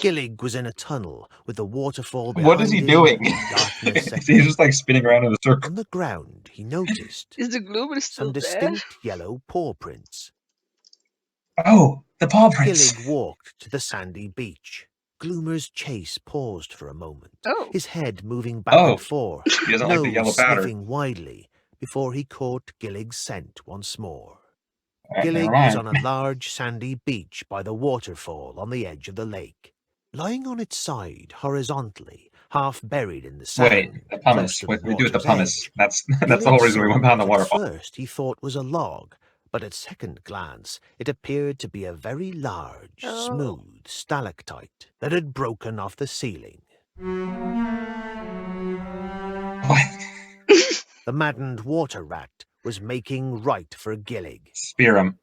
Gillig was in a tunnel with the waterfall behind What is he him doing? and darkness He's ahead. just like spinning around in a circle. On the ground, he noticed Is the Gloomer still some there? distinct yellow paw prints. Oh, the paw prints. Gillig walked to the sandy beach. Gloomer's chase paused for a moment, Oh. his head moving back Oh, and forth, he doesn't like the yellow nose powder. sniffing widely, before he caught Gillig's scent once more. All right, never Gillig was mind. on a large sandy beach by the waterfall on the edge of the lake. Lying on its side horizontally, half buried in the sand, Wait, the close pumice. to What the do we do with the water's pumice? edge, That's the Gillig whole reason we saw went down the what at waterfall. first he thought was a log, but at second glance it appeared to be a very large, Oh. smooth stalactite that had broken off the ceiling. What? The maddened water rat was making right for Gillig. Spear him.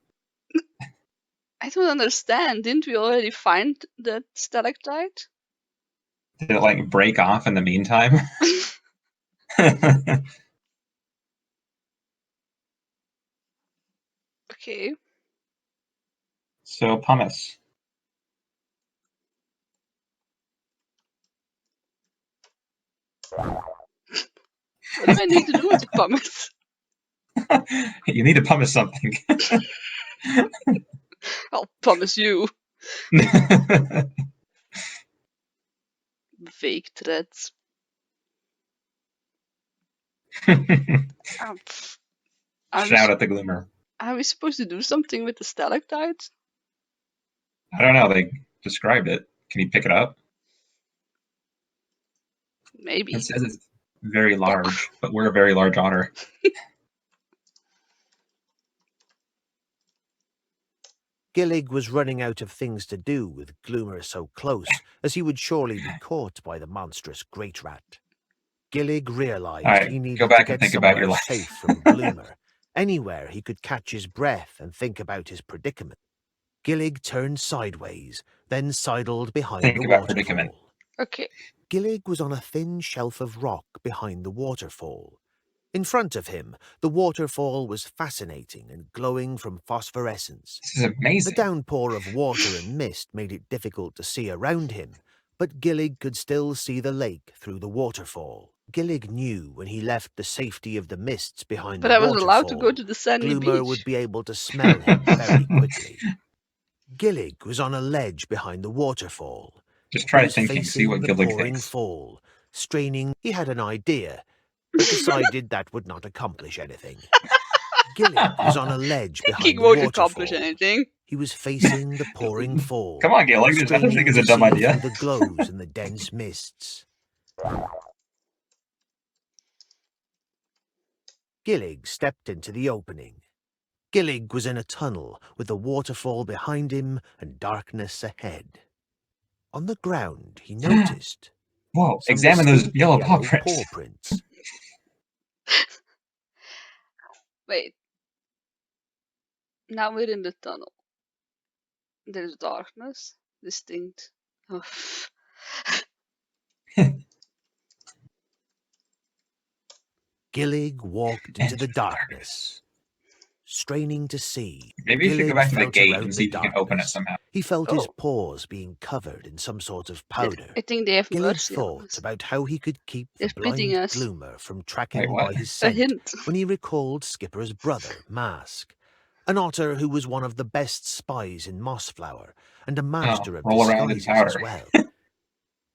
I don't understand. Didn't we already find that stalactite? Did it like break off in the meantime? Okay. So pumice. What do I need to do with the pumice? You need to pumice something. I'll pumice you. Vague threats. Are we, Shout at the Gloomer. are we supposed to do something with the stalactite? I don't know. They described it. Can you pick it up? Maybe. It says it's very large, but we're a very large otter. Gillig was running out of things to do with Gloomer so close, as he would surely be caught by the monstrous great rat. Gillig realized All right, he needed go to back and get think about your somewhere life. safe from Gloomer, anywhere he could catch his breath and think about his predicament. Gillig turned sideways, then sidled behind Think the about predicament. waterfall. Okay. Gillig was on a thin shelf of rock behind the waterfall. In front of him, the waterfall was fascinating and glowing from phosphorescence. This is The amazing. downpour of water and mist made it difficult to see around him, but Gillig could still see the lake through the waterfall. Gillig knew when he left the safety of the mists behind But the I was waterfall, allowed to go to the sandy Gloomer beach. would be able to smell him very quickly. Gillig was on a ledge behind the waterfall. Just He try was thinking, see facing what the Gillig pouring thinks. fall, straining. He had an idea, but decided that would not accomplish anything. Gillig was on a ledge Thinking behind the won't accomplish waterfall. anything. He was facing the pouring fall. Come on, Gillig. I don't straining think it's a to dumb see idea. through the glows in the dense mists. Gillig stepped into the opening. Gillig was in a tunnel with the waterfall behind him and darkness ahead. On the ground, he noticed Whoa, some examine those distinct yellow paw yellow prints. paw prints. Wait. Now we're in the tunnel. There's darkness. Distinct. Oh. Gillig walked into the darkness, straining to see. Maybe you should go Gillig back to the felt gate around and the see if you can open it darkness. somehow. He felt his Oh, paws being covered in some sort of I powder. think they have Gillig mercy on thought us. about how he could keep the They're pitying blind us. Gloomer from Wait, tracking what? by his A scent hint. when he recalled Skipper's brother, Mask, an otter who was one of the best spies in Mossflower and a master of Roll around in disguises as powder. well.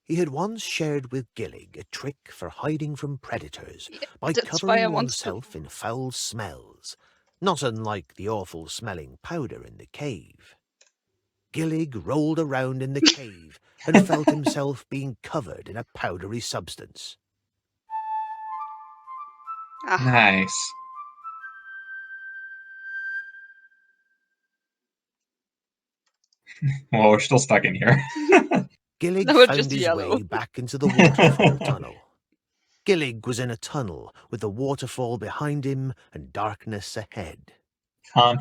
He had once shared with Gillig a trick for hiding from predators Yeah, by that's why I covering want to. oneself in foul smells, not unlike the awful-smelling powder in the cave. Gillig rolled around in the cave and felt himself being covered in a powdery substance. Ah, Nice. Well, we're still stuck in here. Gillig now we're found just his yellow. way back into the waterfall tunnel. Gillig was in a tunnel with the waterfall behind him and darkness ahead.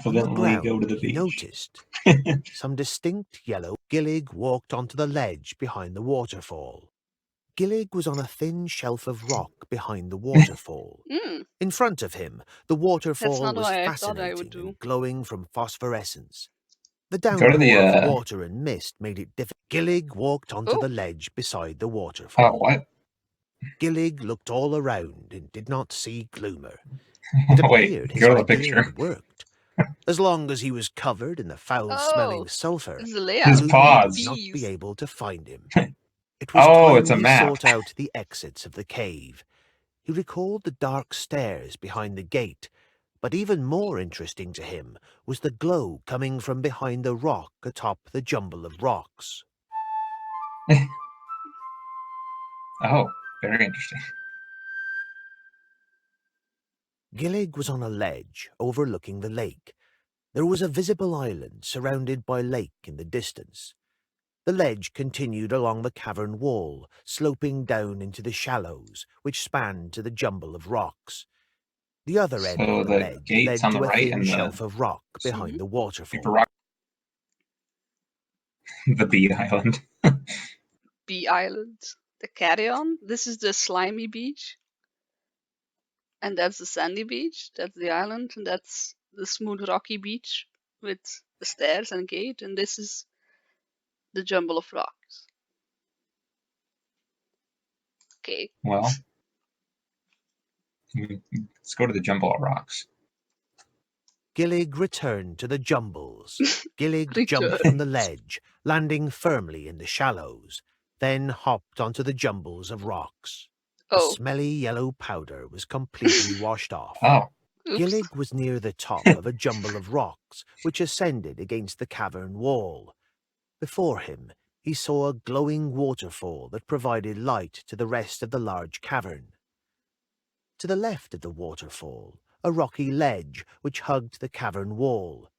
On the Confidently go to ground, the he beach. noticed some distinct yellow. Gillig walked onto the ledge behind the waterfall. Gillig was on a thin shelf of rock behind the waterfall. Mm, In front of him, the that's waterfall not was what I thought I would fascinating do. and glowing from phosphorescence. The Go to downpour of the, water and mist made it difficult. Gillig walked onto Oh, the ledge beside the oh, waterfall. what? Gillig looked all around and did not see Gloomer. It Wait, appeared his go to the idea picture. had worked. As long as he was covered in the foul-smelling oh, sulphur, this is a His layout. Gloomer paws. would not be Bees. able to find him. It was Oh, it's time a he map. sought out the exits of the cave. He recalled the dark stairs behind the gate, but even more interesting to him was the glow coming from behind the rock atop the jumble of rocks. Oh, very interesting. Gillig was on a ledge overlooking the lake. There was a visible island surrounded by lake in the distance. The ledge continued along the cavern wall, sloping down into the shallows, which spanned to the jumble of rocks. The other end So of the the ledge gate's led on the to a right thin and the shelf of rock Mhm. behind the super waterfall. rock. The bee island. Bee Island. The carry-on. This is the slimy beach. And that's the sandy beach. That's the island. And that's the smooth rocky beach with the stairs and gate. And this is the jumble of rocks. Okay. Well, let's go to the jumble of rocks. Gillig returned to the jumbles. Gillig jumped Return. from the ledge, landing firmly in the shallows, then hopped onto the jumbles of rocks. The Oh. smelly yellow powder was completely washed off. Oh, Oops. Gillig was near the top of a jumble of rocks which ascended against the cavern wall. Before him, he saw a glowing waterfall that provided light to the rest of the large cavern. To the left of the waterfall, a rocky ledge which hugged the cavern wall.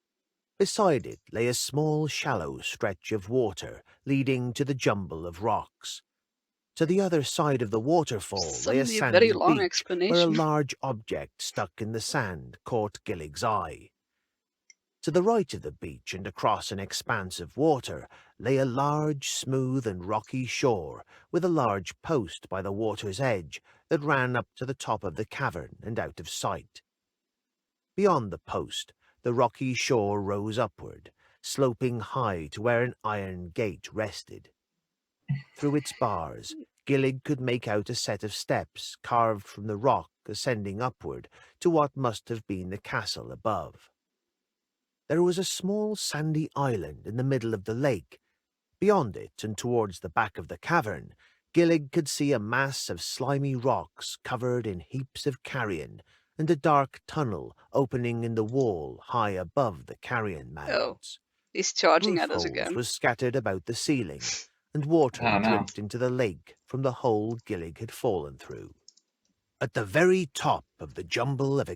Beside it lay a small, shallow stretch of water leading to the jumble of rocks. To the other side of the waterfall lay a Suddenly a sandy very long beach where a explanation. large object stuck in the sand caught Gillig's eye. To the right of the beach and across an expanse of water lay a large, smooth and rocky shore with a large post by the water's edge that ran up to the top of the cavern and out of sight. Beyond the post, the rocky shore rose upward, sloping high to where an iron gate rested. Through its bars, Gillig could make out a set of steps carved from the rock ascending upward to what must have been the castle above. There was a small sandy island in the middle of the lake. Beyond it and towards the back of the cavern, Gillig could see a mass of slimy rocks covered in heaps of carrion and a dark tunnel opening in the wall high above the carrion mounds. He's charging Roof at us holes again. were scattered about the ceiling, and water Oh, no. dripped into the lake from the hole Gillig had fallen through. At the very top of the jumble of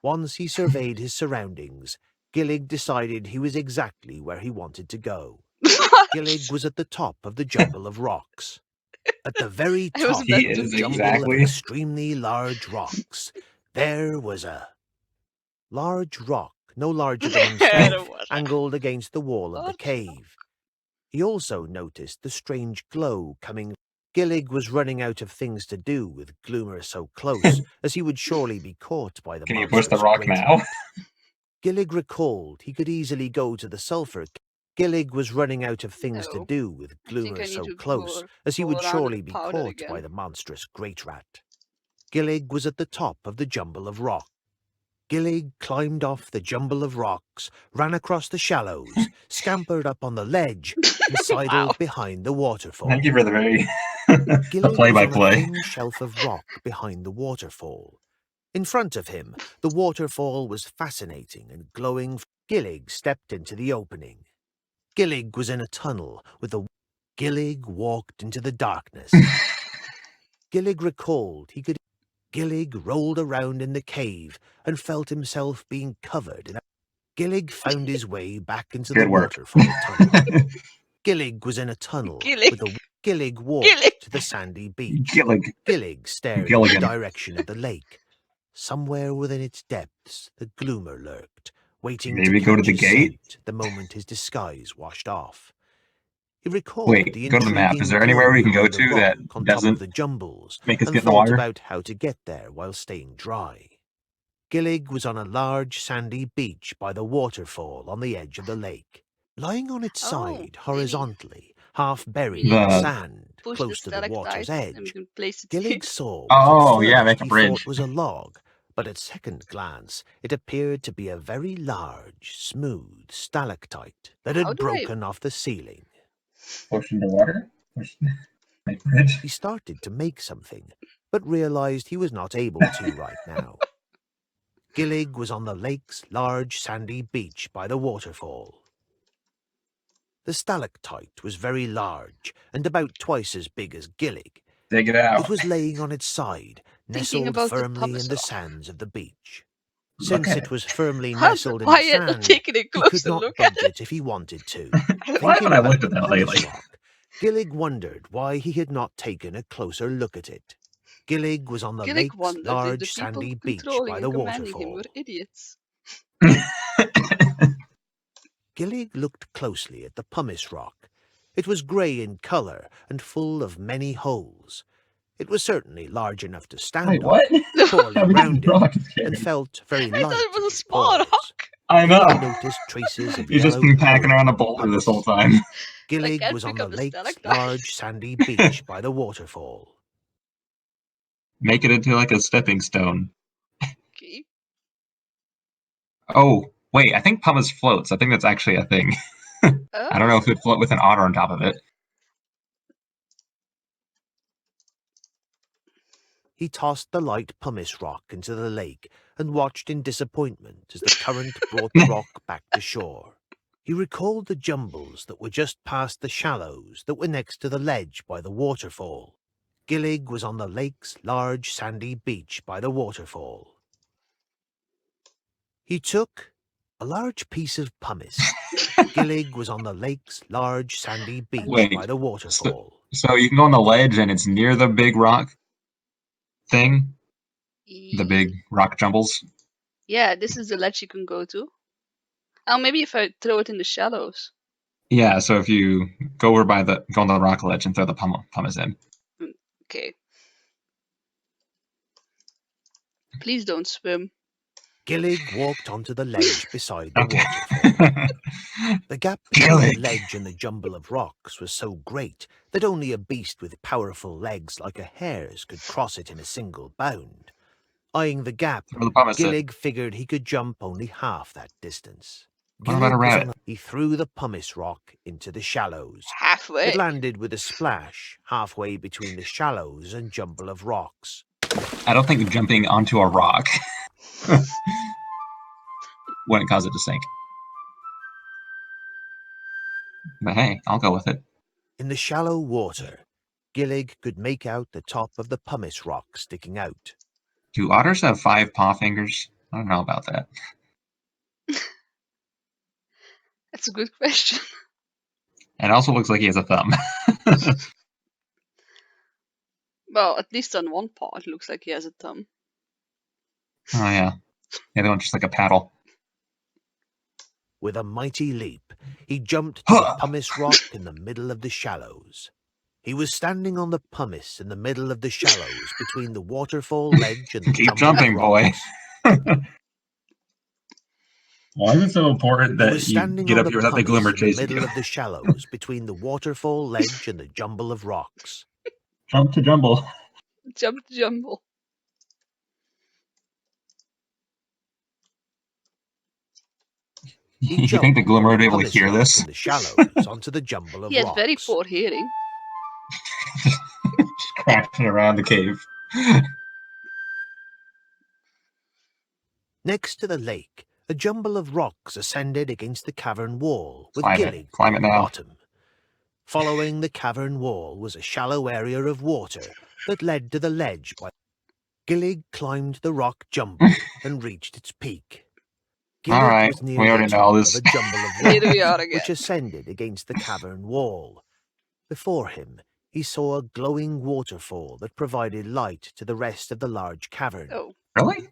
once he surveyed his surroundings, Gillig decided he was exactly where he wanted to go. Gillig was at the top of the jumble of rocks. At the very I was top about He of to the is leave. jumble of exactly. extremely large rocks, there was a large rock, no larger than himself, angled against the wall of the Large cave. He also noticed the strange glow coming Gillig was running out of things to do with Gloomer so close, as he would surely be caught by the Can you push the monster's rock great now? rat. Gillig recalled he could easily go to the sulphur. Gillig was running out of things to No. do with I think Gloomer I need so to close, go, as he go would around with surely the be powder caught again. by the monstrous great rat. Gillig was at the top of the jumble of rock. Gillig climbed off the jumble of rocks, ran across the shallows, scampered up on the ledge, and sidled Wow. behind the waterfall. Thank you for the very the Gillig was on a play-by-play. thin shelf of rock behind the waterfall. In front of him, the waterfall was fascinating and glowing. Gillig stepped into the opening. Gillig was in a tunnel with the... Gillig walked into the darkness. Gillig recalled he could... Gillig rolled around in the cave and felt himself being covered in... Gillig found his way back into the Good work. waterfall tunnel. Gillig was in a tunnel Gillig. with the... Gillig walked Gillig. to the sandy beach. Gillig. Gillig stared in the Gilligan. direction of the lake. Somewhere within its depths, the Gloomer lurked, waiting Maybe to go to catch the his gate? scent the moment his disguise washed off. He recalled Wait, the go to the map. Is intriguing there glow anywhere we can go behind the to that rock on top doesn't of the jumbles, make us and get in the thought water? about how to get there while staying dry. Gillig was on a large sandy beach by the waterfall on the edge of the lake. Lying on its Oh, side maybe horizontally, half buried we in need the The- sand, push close the to the water's stalactite and we edge, can place it here. Gillig saw what Oh, at yeah, first make a he bridge. thought was a log, but at second glance it appeared to be a very large, smooth stalactite that How had do I- broken off the ceiling. Push into water? Make bridge? He started to make something, but realized he was not able to right now. Gillig was on the lake's large sandy beach by the waterfall. The stalactite was very large and about twice as big as Gillig. Dig it out. It was laying on its side, nestled about the firmly in pumice the rock. sands of the beach. Look Since at it was firmly How nestled in why the are you not sand, taking a he could closer not look at budge it if he wanted to. Why haven't Thinking I about looked the at that pumice lately? rock, Gillig wondered why he had not taken a closer look at it. Gillig was on the Gillig lake's wondered if the large people sandy beach controlling by and the commanding him waterfall. were idiots. Gillig looked closely at the pumice rock. It was grey in colour and full of many holes. It was certainly large enough to stand Wait, on, what? poorly How big is the rounded, rock? and felt very I light thought it in was a his small paws. rock. I know. Gillig noticed traces of You've just yellow been packing colouring around a on the boulder this pumice. whole time. Gillig can't was on pick the up the lake's stalactite. large sandy beach by the waterfall. Make it into like a stepping stone. Okay. Oh, wait, I think pumice floats. I think that's actually a thing. Oh. I don't know if it would float with an otter on top of it. He tossed the light pumice rock into the lake and watched in disappointment as the current brought the rock back to shore. He recalled the jumbles that were just past the shallows that were next to the ledge by the waterfall. Gillig was on the lake's large sandy beach by the waterfall. He took a large piece of pumice. Gillig was on the lake's large sandy beach Wait, by the waterfall. So you can go on the ledge and it's near the big rock thing? The big rock jumbles? Yeah, this is the ledge you can go to. Oh, maybe if I throw it in the shallows. Yeah, so if you go over by go on the rock ledge and throw the pumice in. Okay. Please don't swim. Gillig walked onto the ledge beside the waterfall. The gap between the Gillig. ledge and the jumble of rocks was so great that only a beast with powerful legs like a hare's could cross it in a single bound. Eyeing the gap, Throw the pumice in. Gillig figured he could jump only half that distance. What about a Gillig was rabbit? he threw the pumice rock into the shallows. Halfway. It landed with a splash halfway between the shallows and jumble of rocks. I don't think jumping onto a rock wouldn't cause it to sink. But hey, I'll go with it. In the shallow water, Gillig could make out the top of the pumice rock sticking out. Do otters have 5 paw fingers? I don't know about that. That's a good question. It also looks like he has a thumb. Well, at least on one paw it looks like he has a thumb. Oh yeah. The other one's just like a paddle. With a mighty leap, he jumped to the pumice rock in the middle of the shallows. He was standing on the pumice in the middle of the shallows between the waterfall ledge and the Keep jumble jumping, of boy. rocks. Why is it so important He that was you standing get on up the here without the pumice Gloomer in the chasing middle you? of the shallows between the waterfall ledge and the jumble of rocks. Jump to jumble. Jump jumble. He You think jumped the Gloomer would from be the able to pumice hear rock this? in the shallows onto the jumble of He had very rocks. poor hearing. Just crashing around the cave. Next to the lake, a jumble of rocks ascended against the cavern wall, with Climb it. Gillig Climb near it the now. bottom. Following the cavern wall was a shallow area of water that led to the ledge by Gillig climbed the rock jumble and reached its peak. Gillig Alright, was near we the already know top this. of a jumble of Here we rocks are again. which ascended against the cavern wall. Before him, he saw a glowing waterfall that provided light to the rest of the large cavern. Oh, Really?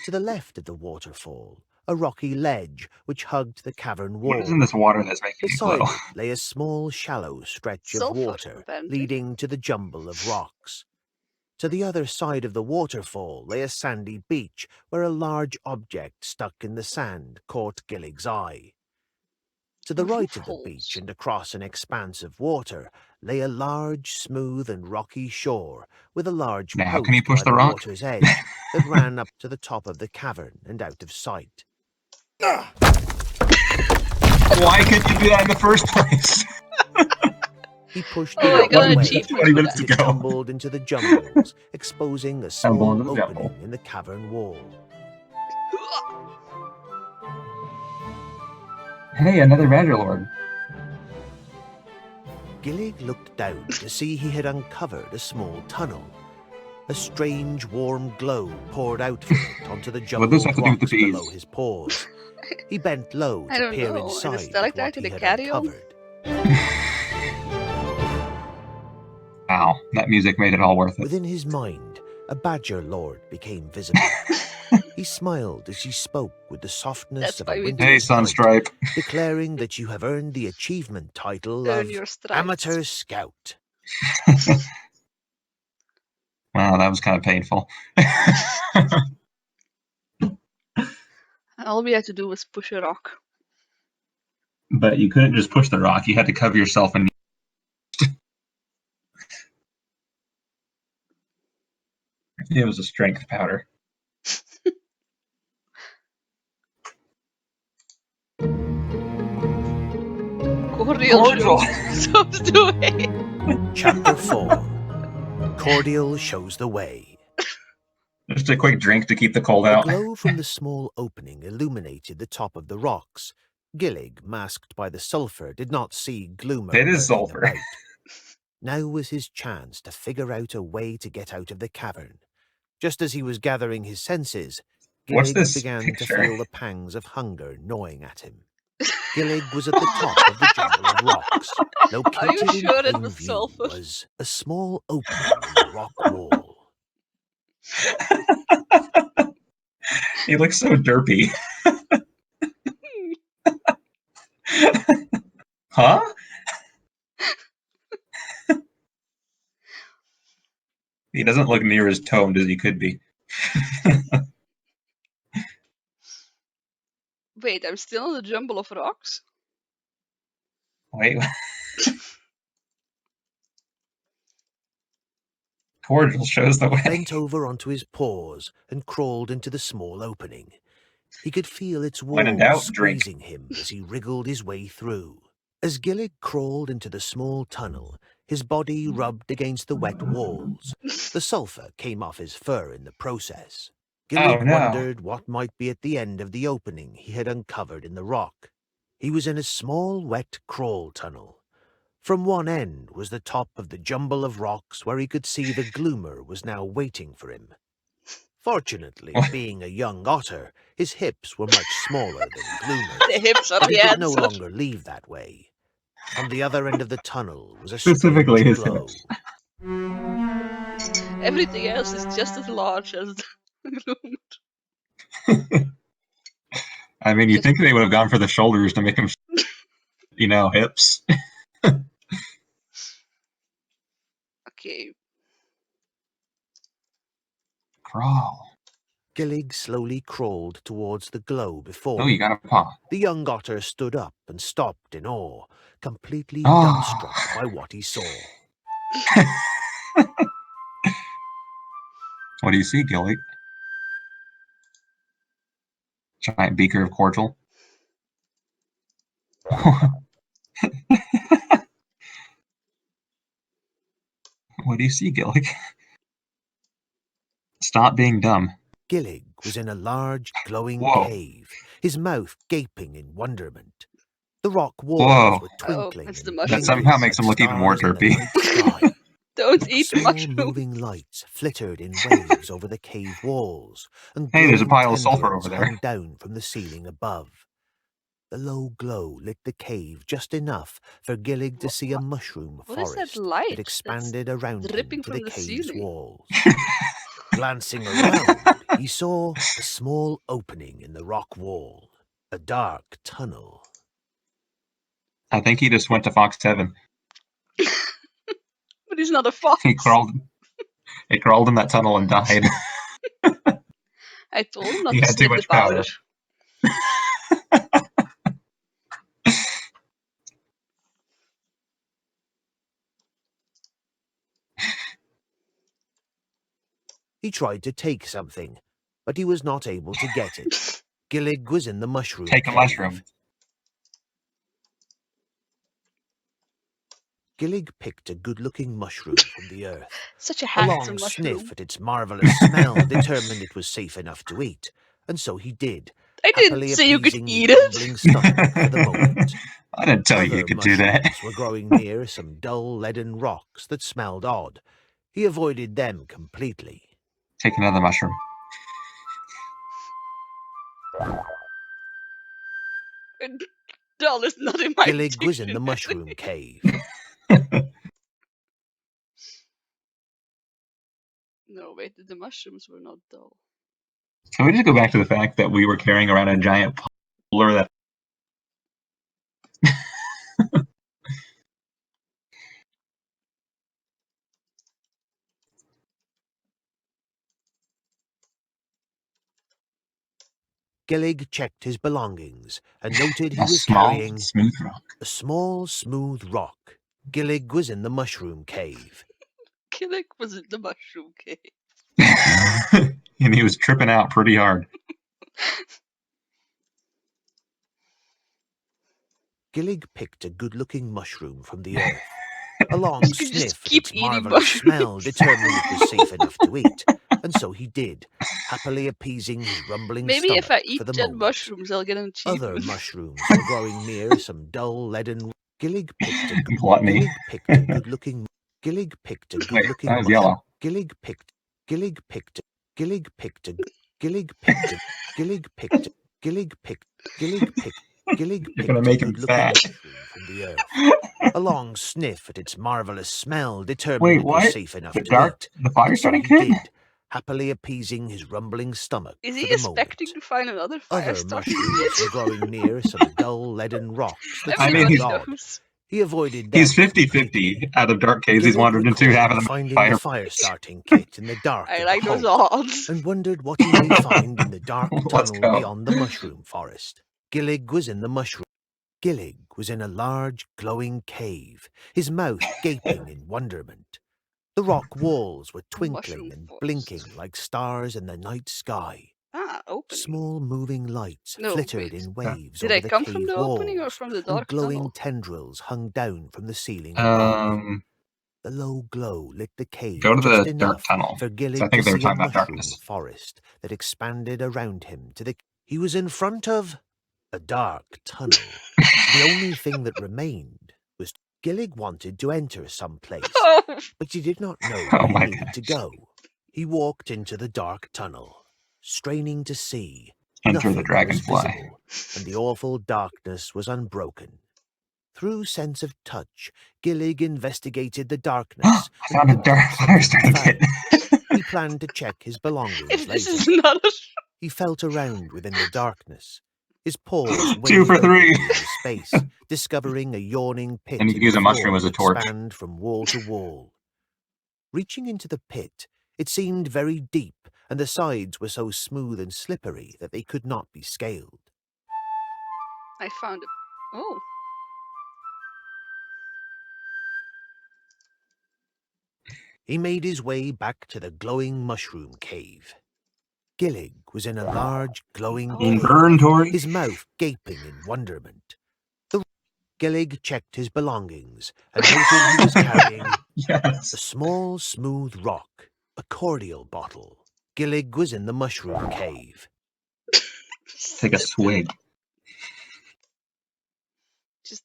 To the left of the waterfall, a rocky ledge which hugged the cavern What is in wall. this water that's making you glow? Beside it lay a small, shallow stretch of sulfur, water apparently. leading to the jumble of rocks. To the other side of the waterfall lay a sandy beach where a large object stuck in the sand caught Gillig's eye. To the right of the Roof beach holes. and across an expanse of water lay a large, smooth and rocky shore with a large Now, can you post push by the the rock? water's edge that ran up to the top of the cavern and out of sight. Why couldn't you do that in the first place? He pushed Oh, the I rock got an away, achievement 20 for minutes and that. it ago. tumbled into the jumbles, exposing a Tumble small into the opening jumble. in the cavern wall. Hey, another Vanderlord. Gillig looked down to see he had uncovered a small tunnel. A strange warm glow poured out from it onto the What does jumbled this have to do with the rocks bees? below his paws. He bent low I to don't peer know. And the inside at stalactite what and he the had carry on? uncovered. Ow, that music made it all worth it. Within his mind, a badger lord became visible. He smiled as he spoke with the softness That's of why a we do Hey, winter's night, Sunstripe. declaring that you have earned the achievement title Earn of your stripes. Amateur Scout. Wow, that was kind of painful. All we had to do was push a rock. But you couldn't just push the rock. You had to cover yourself in. It was a strength powder. Cordial Cordial. shows the way. Chapter 4. Cordial shows the way. Just a quick drink to keep the cold A out. glow from the small opening illuminated the top of the rocks. Gillig, masked by the sulphur, did not see Gloomer It is lurking sulphur. about. Now was his chance to figure out a way to get out of the cavern. Just as he was gathering his senses, What's Gillig this began picture? to feel the pangs of hunger gnawing at him. Gillig was at the top of the jumble of rocks. Located sure in it plain was view sulphur? was a small opening in the rock wall. He looks so derpy. Huh? He doesn't look near as toned as he could be. Wait, I'm still in the jumble of rocks? Wait. Cordial shows the way. Bent over onto his paws and crawled into the small opening. He could feel its When in walls doubt, drink. squeezing him as he wriggled his way through. As Gillig crawled into the small tunnel, his body rubbed against the wet walls. The sulphur came off his fur in the process. Gillig Oh, no. wondered what might be at the end of the opening he had uncovered in the rock. He was in a small wet crawl tunnel. From one end was the top of the jumble of rocks where he could see the Gloomer was now waiting for him. Fortunately, being a young otter, his hips were much smaller than Gloomer's, The hips are but he the could no answer. longer leave that way. On the other end of the tunnel was a Specifically strange his glow. hips. Everything else is just as large as the Gloomer. I mean, you Just- think they would have gone for the shoulders to make him, hips. cave. Crawl. Gillig slowly crawled towards the glow before Oh, you him. got a paw. The young otter stood up and stopped in awe, completely Oh. dumbstruck by what he saw. What do you see, Gillig? Giant beaker of cordial. What do you see, Gillig? Stop being dumb. Gillig was in a large, glowing Whoa. cave, his mouth gaping in wonderment. The rock walls Whoa. were Oh, twinkling it's the and That mushrooms. somehow blinking makes like him look even more stars in the derpy. night sky. Don't eat Small mushrooms. moving lights flittered in waves over the cave walls, and Hey, there's a glowing pile of sulfur tendrils over there. hung down from the ceiling above. The low glow lit the cave just enough for Gillig to see a mushroom What is forest that light that that's expanded around him dripping to from the the cave's ceiling? walls. Glancing around, he saw a small opening in the rock wall, a dark tunnel. I think he just went to Fox 7. But he's not a fox. He crawled in that tunnel and died. I told him not He to had too sniff the much powder. He tried to take something, but he was not able to get it. Gillig was in the mushroom Take a cave. mushroom. Gillig picked a good-looking mushroom from the earth. Such a A handsome long mushroom. sniff at its marvelous smell determined it was safe enough to eat, and so he did, I didn't happily say you could appeasing eat his it. rumbling stomach for the moment. I didn't tell you Other you could do that. mushrooms were growing near some dull leaden rocks that smelled odd. He avoided them completely. Take another mushroom. Doll is not in my Gillig was in the dictionary. mushroom cave. No, wait, the mushrooms were not dull. Can we just go back to the fact that we were carrying around a giant polar that Gillig checked his belongings and noted he a was small, carrying smooth rock? a small, smooth rock. Gillig was in the mushroom cave. Gillig was in the mushroom cave. And he was tripping out pretty hard. Gillig picked a good-looking mushroom from the earth. A long You could just sniff at keep its eating marvelous smell mushrooms. determined it was safe enough to eat, and so he did, happily appeasing his rumbling Maybe stomach if I eat for the 10 moment. mushrooms, I'll get an Other achievement. mushrooms were growing near some dull leaden. Gillig picked a Gluttony. Gillig picked a good-looking. Gillig picked a Wait, good-looking that was mushroom. yellow. Gillig picked a Gillig picked a Gillig picked a Gillig picked a Gillig picked You're picked gonna a make him good-looking fat. mushroom from the earth. A long sniff at its marvelous smell determined Wait, it was what? safe enough The to dark, eat, the fire and so starting he kid? did, happily appeasing his rumbling stomach Is for he the expecting moment. to find another fire Other starting mushrooms were kit? growing near some dull leaden rocks that I mean, Everybody smelled odd. knows. He avoided He's them 50-50. completely. Out of dark caves, he's Gillig wandered into half of recalled the finding the fire. fire starting kit in the dark I of like the those hulk, odds. and wondered what he may find in the dark Let's tunnel go. beyond the mushroom forest. Gillig was in the mushroom. Gillig was in a large, glowing cave, his mouth gaping in wonderment. The rock walls were twinkling Mushroom and forest. blinking like stars in the night sky. Ah, opening. Small moving lights No, flittered wait. in waves Did over I the come from cave the opening or walls, from the and dark glowing tunnel? tendrils hung down from the ceiling above. The low glow lit the cave Go to just the dark enough tunnel. for So I Gillig to think they were see a talking about mushroom darkness. forest that expanded around him to the... He was in front of a dark tunnel. The only thing that remained was Gillig wanted to enter some place, Oh, but he did not know Oh where he my needed to gosh. go. He walked into the dark tunnel, straining to see. Enter the Nothing was dragonfly. visible, and the awful darkness was unbroken. Through sense of touch, Gillig investigated the darkness I and found a picked dark up fire something starting he kit. found. He planned to check his belongings if this later. is not a... He felt around within the darkness. His paws 2 for waved 3. openly into space, discovering a yawning pit And you in could use the a mushroom floor as a that torch. spanned from wall to wall. Reaching into the pit, it seemed very deep, and the sides were so smooth and slippery that they could not be scaled. I found it. Oh, He made his way back to the glowing mushroom cave. Gillig was in a large glowing cave, Inventory. his mouth gaping in wonderment. Gillig checked his belongings and noted he was carrying Yes. a small, smooth rock, a cordial bottle. Gillig was in the mushroom cave. Take a swig. just.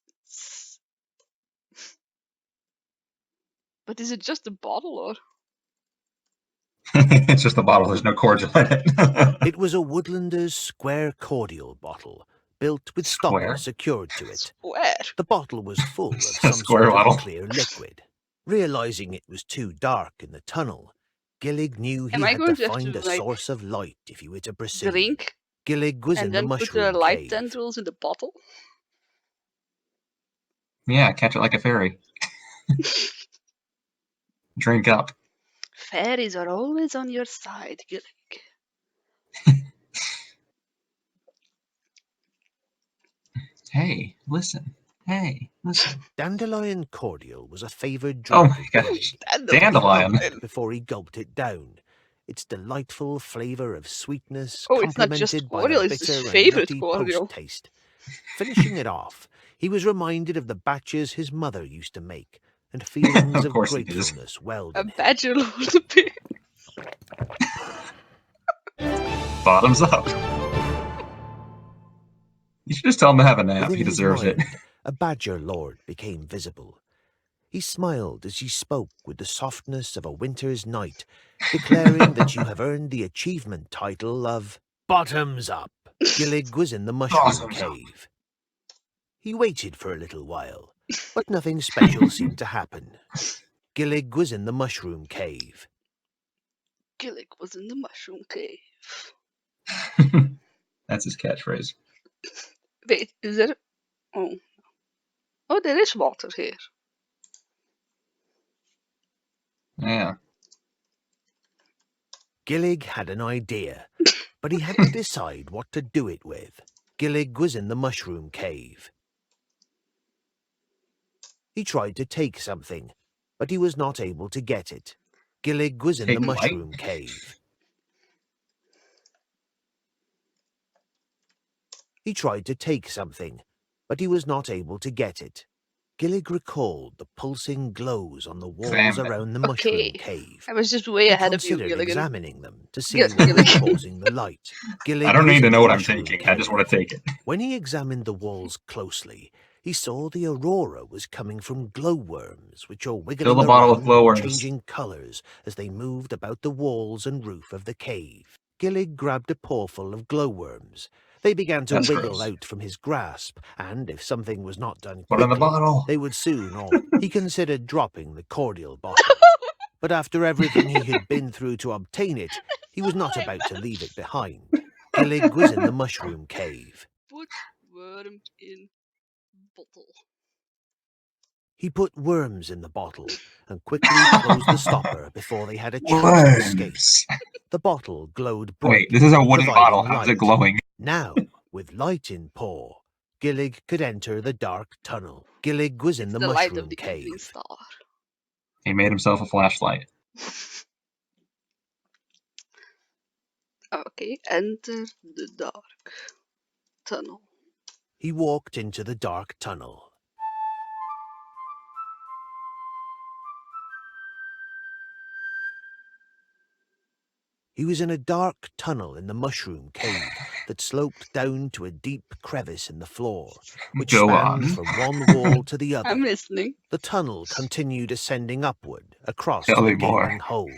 But is it just a bottle or? It's just a bottle. There's no cordial in it. It was a woodlander's square cordial bottle, built with Square? stoppers secured to it. Where? The bottle was full of It's a some square sort bottle. of clear liquid. Realizing it was too dark in the tunnel, Gillig knew he Am I had going to to have find to, a like, source of light if he were to proceed. Drink Gillig was in and the then put the mushroom light cave. tendrils in the bottle? Yeah, catch it like a fairy. Drink up. Fairies are always on your side, Gillig. Hey, listen. Hey, listen. Dandelion cordial was a favoured Oh drink my of gosh. Gillig. Dandelion. Before he gulped it down, its delightful flavour of sweetness Oh, it's not just complemented by cordial, a it's his bitter and favorite nutty cordial. post-taste. Finishing it off, he was reminded of the batches his mother used to make, and feelings Of of course he is. gratefulness welled A in him. badger lord appeared. Bottoms up. You should just tell him to have a nap. Within He his deserves it. mind, a badger lord became visible. He smiled as he spoke with the softness of a winter's night, declaring that you have earned the achievement title of Bottoms Up. Gillig was in the mushroom Bottoms up. cave. He waited for a little while, but nothing special seemed to happen. Gillig was in the mushroom cave. Gillig was in the mushroom cave. That's his catchphrase. Wait, is there... Oh. Oh, there is water here. Yeah. Gillig had an idea, but he had to decide what to do it with. Gillig was in the mushroom cave. He tried to take something, but he was not able to get it. Gillig was in Take the what? mushroom cave. He tried to take something, but he was not able to get it. Gillig recalled the pulsing glows on the walls Examine it. around the mushroom Okay. cave. I was just way He ahead of you, considered Gilligan. examining them to see Yes, what was Gillig. causing the light. Gillig I don't was need to in know the what I'm mushroom taking. I just want to cave. take it. When he examined the walls closely, he saw the aurora was coming from glowworms, which are wiggling Fill the bottle with around and glowworms. changing colours as they moved about the walls and roof of the cave. Gillig grabbed a pawful of glowworms. They began to That's wiggle gross. out from his grasp, and if something was not done Put it in the quickly, bottle. they would soon all... He considered dropping the cordial bottle, but after everything he had been through to obtain it, he was not about to leave it behind. Gillig was in the mushroom cave. Put worm in bottle. He put worms in the bottle and quickly closed the stopper before they had a chance to escape. Worms. The bottle glowed Wait, brightly, this is a wooden providing bottle. How's it light. glowing? Now, with light in paw, Gillig could enter the dark tunnel. Gillig was in It's the the light mushroom of the evening cave. star. He made himself a flashlight. Okay, enter the dark tunnel. He walked into the dark tunnel. He was in a dark tunnel in the mushroom cave that sloped down to a deep crevice in the floor, which Go spanned on. from one wall to the other. I'm listening. The tunnel continued ascending upward across Tell the me more. gaping hole.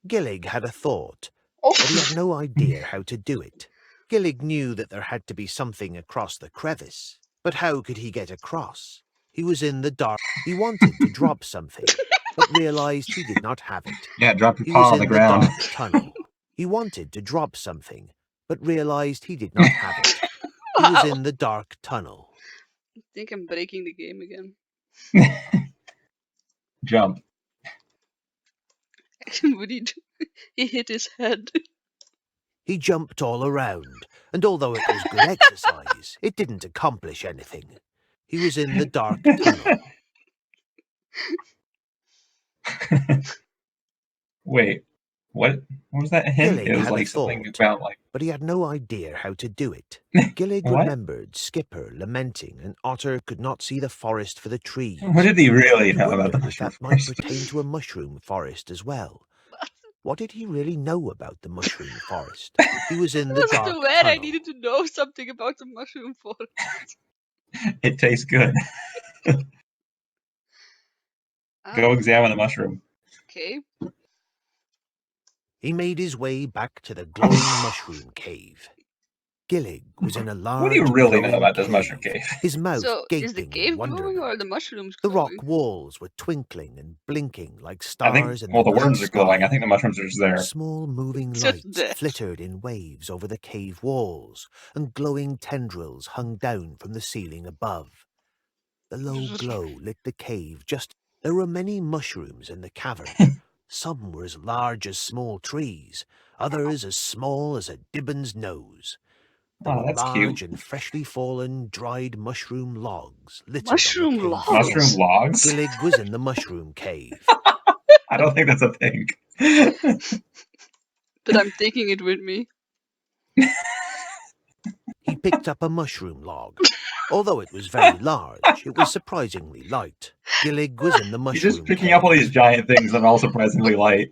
Gillig had a thought, Oh, but he had no idea how to do it. Gillig knew that there had to be something across the crevice, but how could he get across? He was in the dark. He wanted to drop something, but realized he did not have it. Yeah, drop your He paw was on the in the ground. dark tunnel. He wanted to drop something, but realized he did not have it. He was wow. in the dark tunnel. I think I'm breaking the game again. Jump. What did he do? He hit his head. He jumped all around, and although it was good exercise, it didn't accomplish anything. He was in the dark tunnel. Wait, what was that hint? Gillig It was had a like something thought, about like but he had no idea how to do it. Gillig what? remembered Skipper lamenting and Otter could not see the forest for the trees. What did he really He know about the wondered if mushroom that might forest? pertain to a mushroom forest as well. What did he really know about the mushroom forest? He was in I the wasn't dark aware I tunnel. needed to know something about the mushroom forest. It tastes good. Go examine the mushroom. Okay. He made his way back to the glowing mushroom cave. Gillig was in a What do you large really know glowing about this mushroom cave? his mouth So is the gaping cave in glowing or wonderment. are the mushrooms The glowing? rock walls were twinkling and blinking like I think, stars in well, the the night worms are glowing. I sky. think the mushrooms are just there. Small moving Just lights that. flittered in waves over the cave walls, and glowing tendrils hung down from the ceiling above. The low glow lit the cave just. There were many mushrooms in the cavern. Some were as large as small trees, others as small as a gibbon's nose. There Oh, were that's large cute. and freshly fallen dried mushroom logs littered Mushroom on the cave logs? Mushroom floor. logs? Gillig was in the mushroom cave. I don't think that's a thing. But I'm taking it with me. He picked up a mushroom log. Although it was very large, it was surprisingly light. Gillig was in the You're just mushroom picking cave. up all these giant things that are all surprisingly light.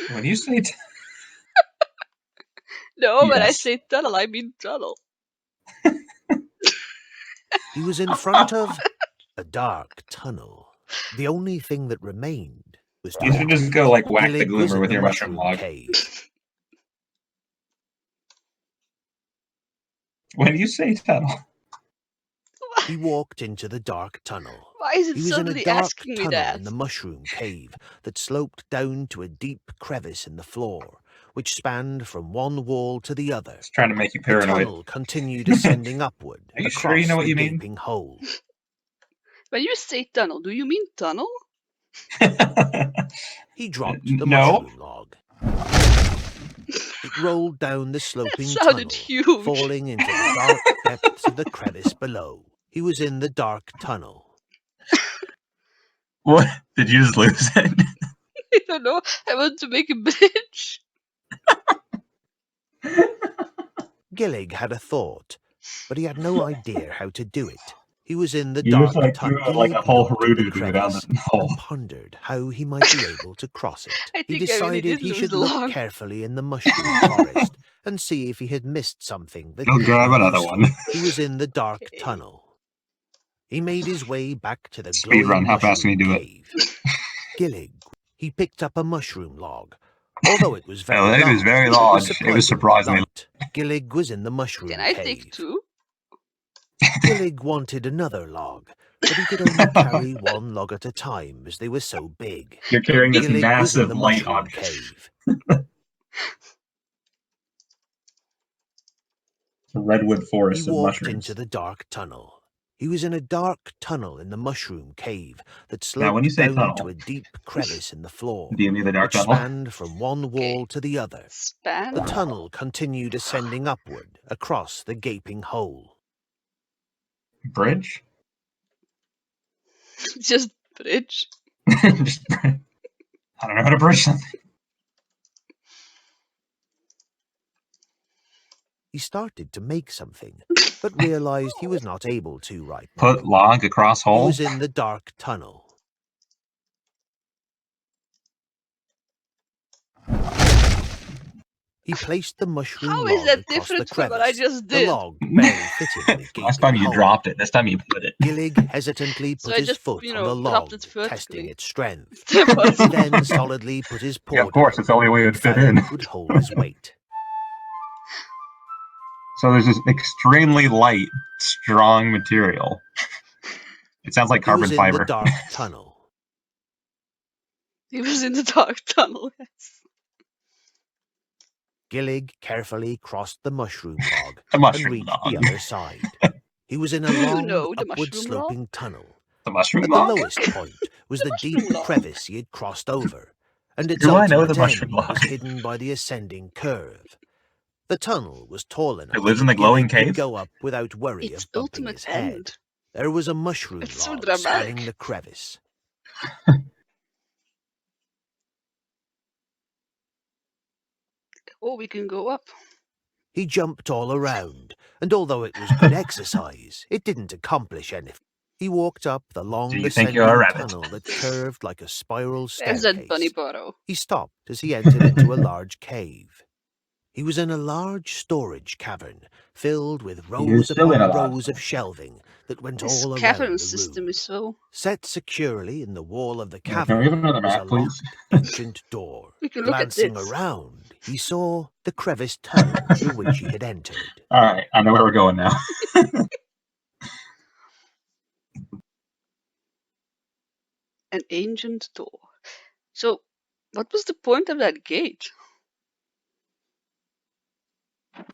When you say No, when I yes, say tunnel, I mean tunnel. He was in front of a dark tunnel. The only thing that remained was to you should enter just it. go like whack the Gillig was Gloomer in with the your mushroom mushroom log. cave. When you say tunnel, He walked into the dark tunnel. Why is it He was in a suddenly dark asking me tunnel that? in the mushroom cave that sloped down to a deep crevice in the floor, which spanned from one wall to the other. it's trying to make you The paranoid. tunnel continued ascending upward Are you across sure you know what the you mean? gaping hole. When you say tunnel, do you mean tunnel? He dropped the No. mushroom log. It rolled down the That sloping sounded tunnel, huge. falling into the dark depths of the crevice below. He was in the dark tunnel. What? Did you just lose it? I don't know. I want to make a bridge. Gillig had a thought, but he had no idea how to do it. He was in the You dark just like tunnel. threw like a Gillig whole looked at the Harudu down crevice the hole. and pondered how he might be able to cross it. I He think I really decided did he lose should the look log. carefully in the mushroom forest and see if he had missed something that Go could grab be another useful. one. He was in the dark Okay. tunnel. He made his way back to the Speed glowing run. How fast can mushroom you do it? cave. Gillig. He picked up a mushroom log. Although it was very Oh, it large, was very it was large. It was surprisingly light. Gillig was in the mushroom Can I cave. take two? Gillig wanted another log, but he could only carry one log at a time as they were so big. You're carrying this Gillig was in massive the light mushroom object. cave. It's a redwood He forest of walked mushrooms. into the dark tunnel. He was in a dark tunnel in the mushroom cave that Now, when you sloped say down to tunnel, a deep crevice in the floor, do you mean the dark which tunnel? spanned from one wall to the other. Span? The tunnel continued ascending upward across the gaping hole. Bridge? Just bridge. Just, I don't know how to bridge something. He started to make something, but realized he was not able to right now. Put log across He hole. was in the dark tunnel. He placed the mushroom How log is that across the different from what I crevice, just the did? log barely fitting the Last gaping time you hole. dropped it. This time you put it. Gillig hesitantly So put I his just, foot you on the know, dropped log, it testing vertically. its strength. That was He then solidly put his paw Yeah, of course. down It's the only way it and would fit found in. it would hold his weight. So there's this extremely light, strong material. It sounds like He was carbon in the fiber. dark tunnel. He was in the dark tunnel. Yes. Gillig carefully crossed the mushroom log The and mushroom reached the log. other side. He was in a long, No, the upward-sloping tunnel. The mushroom At the log? lowest point was the deep mushroom log. crevice he had crossed over, and its Do I know the ultimate mushroom end was log? hidden by the ascending curve. The tunnel was tall enough lives in that the glowing Gillig could cave? go up without worry Its of bumping ultimate his head. end. There was a mushroom It's so log dramatic. spanning the crevice. Oh, we can go up. He jumped all around, and although it was good exercise, it didn't accomplish anything. He walked up the long Do you think ascending you're a rabbit? tunnel that curved like a spiral There's that bunny staircase. burrow. He stopped as he entered into a large cave. He was in a large storage cavern filled with rows still in upon a large rows of shelving that went This all cavern around the system room. is so... Set securely in the wall of the Yeah, can we cavern have another was a map, please? locked, ancient door. We can look at Glancing this. around, he saw the crevice tunnel through which he had entered. Alright, I know where we're going now. An ancient door. So, what was the point of that gate?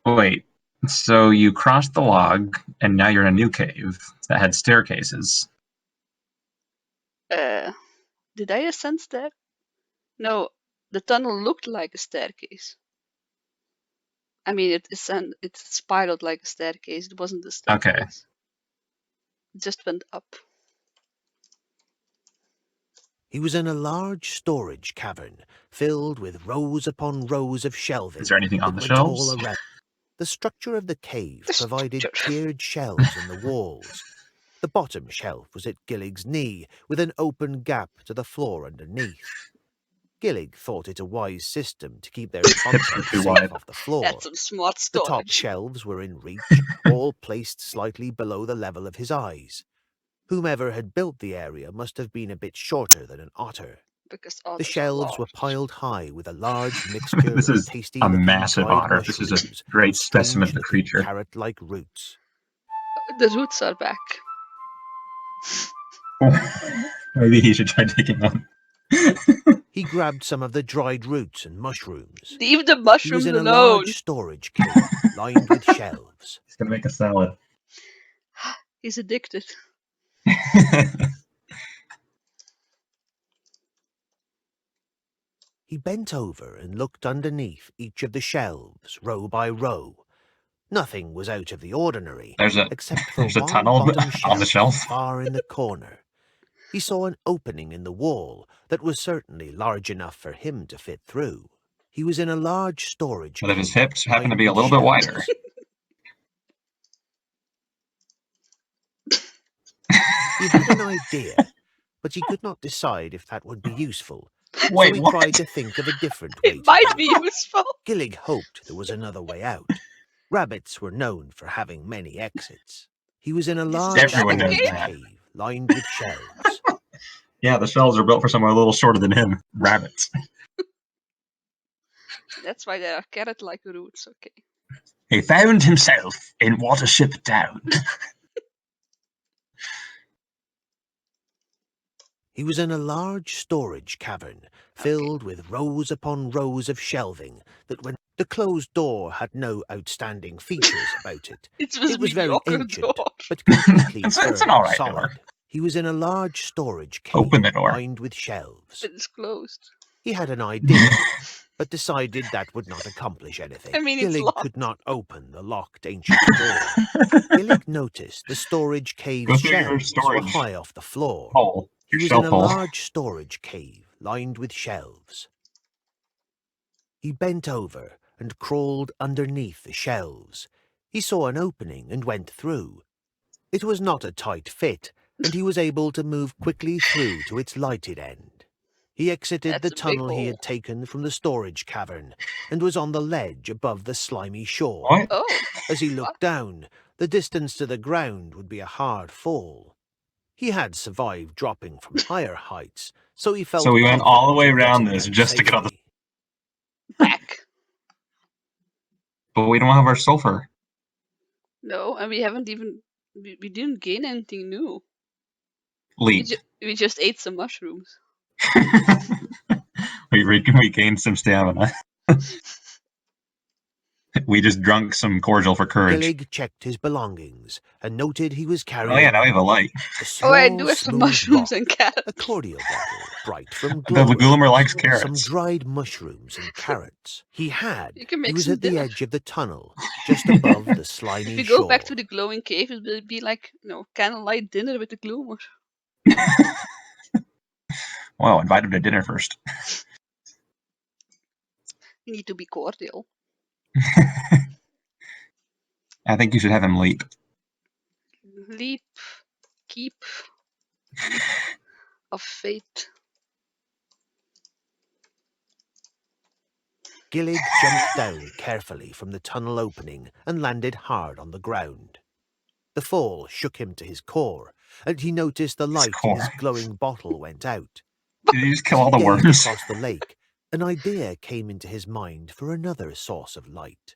Wait, so you crossed the log, and now you're in a new cave that had staircases. Did I ascend there? No, the tunnel looked like a staircase. I mean, it spiraled like a staircase. It wasn't a staircase. Okay. It just went up. He was in a large storage cavern filled with rows upon rows of shelving. Is there anything on that the went shelves? all around. The structure of the cave The provided structure. tiered shelves in the walls. The bottom shelf was at Gillig's knee, with an open gap to the floor underneath. Gillig thought it a wise system to keep their contents too safe wide. off the floor. That's some smart The top storage. shelves were in reach, all placed slightly below the level of his eyes. Whomever had built the area must have been a bit shorter than an otter. Because The others are shelves were large. piled high with a large mixture This of is tasty a looking massive dried otter. This is a mushrooms great and specimen of the strange-looking creature. carrot-like roots. The roots are back. Maybe he should try taking one. He grabbed some of the dried roots and mushrooms. Leave the He was mushrooms in a alone. large storage cave lined with shelves. He's gonna make a salad. He's addicted. He bent over and looked underneath each of the shelves, row by row. Nothing was out of the ordinary, There's a except for there's a one tunnel bottom on the shelf shelf. far in the corner. He saw an opening in the wall that was certainly large enough for him to fit through. He was in a large storage But if his cave hips happen to lined be a with little bit shelves. wider. He had an idea, but he could not decide if that would be useful. Wait, So he what? tried to think of a different way It to might do be it. useful. Gillig hoped there was another way out. Rabbits were known for having many exits. He was in a This is large Everyone knows storage that. cave lined with shelves. Yeah, the shelves are built for someone a little shorter than him. Rabbits. That's why there are carrot-like roots. Okay. He found himself in Watership Down. He was in a large storage cavern filled with rows upon rows of shelving that went. The closed door had no outstanding features about it. It was, It was very mediocre ancient, door. but completely It's firm an alright and door. solid. He was in a large storage cave Open the door. lined with shelves. But it's closed. He had an idea, but decided that would not accomplish anything. I mean, it's Gillig locked. could not open the locked ancient door. Gillig noticed the storage Go cave's through your shelves were storage high off the floor. hole. He Your was shelf in a hole. large storage cave lined with shelves. He bent over and crawled underneath the shelves. He saw an opening and went through. It was not a tight fit, and he was able to move quickly through to its lighted end. He exited That's the a big tunnel he hole. had taken from the storage cavern and was on the ledge above the slimy shore. What? Oh, As he looked down, the distance to the ground would be a hard fall. He had survived dropping from higher heights, so he felt So we went all the way confident in around getting this down just to get on the. safely. back. But we don't have our sulfur. No, and we haven't even... We didn't gain anything new. Leap. We just ate some mushrooms. we gained some stamina. We just drunk some cordial for courage. Gillig checked his belongings and noted he was Oh yeah, carrying now we have a light. a Oh, I small, do have some smooth mushrooms rock, and carrots. a cordial bottle, bright from The Gloomer, Gloomer likes some carrots. dried mushrooms and carrots. You can He make was some at the dinner. edge of the tunnel, just above the If slimy we go back shore. to the glowing cave, it will be like, candlelight dinner with the Gloomer. Well, invite him to dinner first. You need to be cordial. I think you should have him leap. Leap, keep, leap of fate. Gillig jumped down carefully from the tunnel opening and landed hard on the ground. The fall shook him to his core, and he noticed the light in his core. glowing bottle went out. Did you just As kill all he the gazed worms? across the lake, an idea came into his mind for another source of light.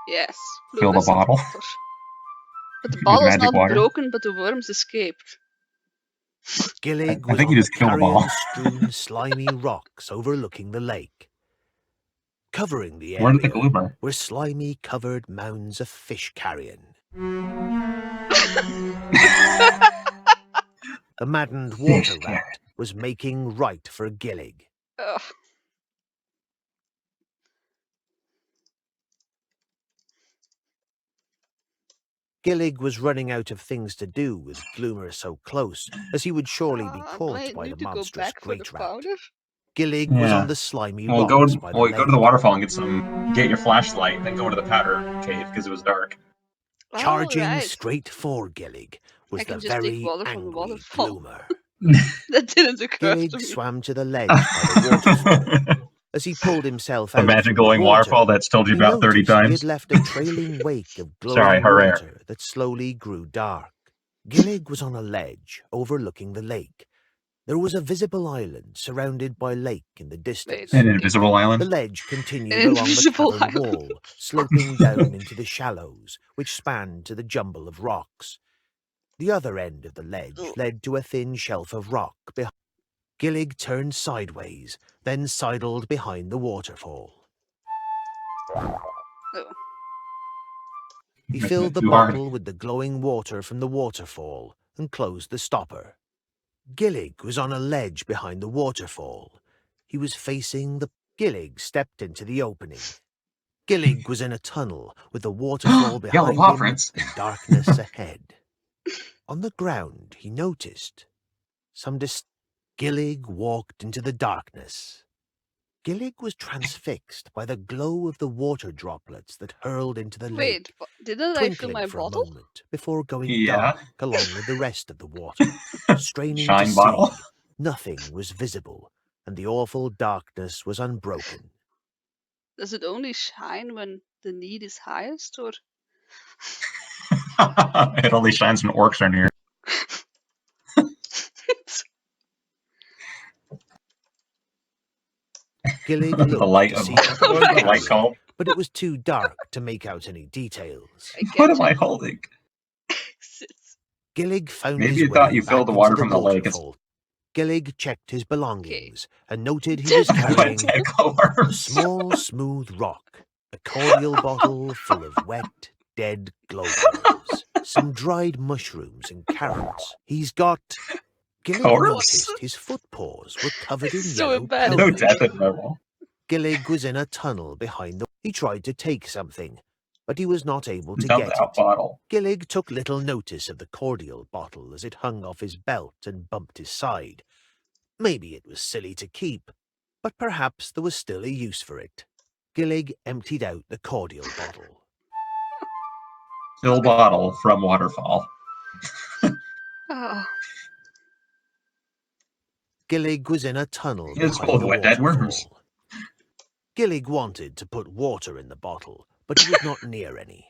Yes, Fill the fluorescent bottle water. But the with bottle's magic not water. broken, but the worms escaped. Gillig I was think on you the just killed the ball. carrion-strewn slimy rocks overlooking the lake. Covering the Where's the area Gloomer? were slimy covered mounds of fish carrion. The maddened water Fish rat was making right for Gillig. Ugh. Gillig was running out of things to do with Gloomer so close, as he would surely be But caught I by the need to go monstrous back for the great rat. powder. Gillig was Yeah. on the slimy Well, rocks by the go lake. to the waterfall and get your flashlight, then go to the powder cave because it was dark. Charging Alright. straight for Gillig was I the can just take very water from the angry waterfall. Gloomer. That didn't occur to Gillig me. swam to the ledge by the waterfall. As he pulled himself out Imagine from the glowing water, waterfall that's told you he about 30 noticed he times. had left a trailing wake of Sorry, glowing Harer. water that slowly grew dark. Gillig was on a ledge overlooking the lake. There was a visible island surrounded by lake in the distance. An invisible The island. ledge continued An along the invisible cavern island. wall, sloping down into the shallows, which spanned to the jumble of rocks. The other end of the ledge led to a thin shelf of rock behind. Gillig turned sideways, then sidled behind the waterfall. Oh. He filled the Too hard. bottle with the glowing water from the waterfall and closed the stopper. Gillig was on a ledge behind the waterfall. He was facing the... Gillig stepped into the opening. Gillig was in a tunnel with the waterfall Yellow behind paw him prints. and darkness ahead. On the ground, he noticed Gillig walked into the darkness. Gillig was transfixed by the glow of the water droplets that hurled into the lake, Wait, didn't I fill twinkling my for a bottle? moment before going Yeah. dark along with the rest of the water. Straining Shine to bottle. see, nothing was visible, and the awful darkness was unbroken. Does it only shine when the need is highest, or? It only shines when orcs are near. Gillig The looked light to of see what he was what the light carrying, called. but it was too dark to make out any details. I What get am I you. holding? Gillig found Maybe his you way thought you back filled the into water the from the lake. waterfall. Gillig checked his Okay. belongings and noted he was carrying What a glowworms? small, smooth rock, a cordial bottle full of wet, dead glowworms, some dried mushrooms and carrots. He's got... Gillig Corpse? noticed his footpaws were covered in So yellow embarrassing. No powder. death in Redwall. Gillig was in a tunnel behind the... He tried to take something, but he was not able to Dump get out it. bottle. Gillig took little notice of the cordial bottle as it hung off his belt and bumped his side. Maybe it was silly to keep, but perhaps there was still a use for it. Gillig emptied out the cordial bottle. Fill bottle from waterfall. Oh, Gillig was in a tunnel It's full behind of the wet dead worms. waterfall. Gillig wanted to put water in the bottle, but he was not near any.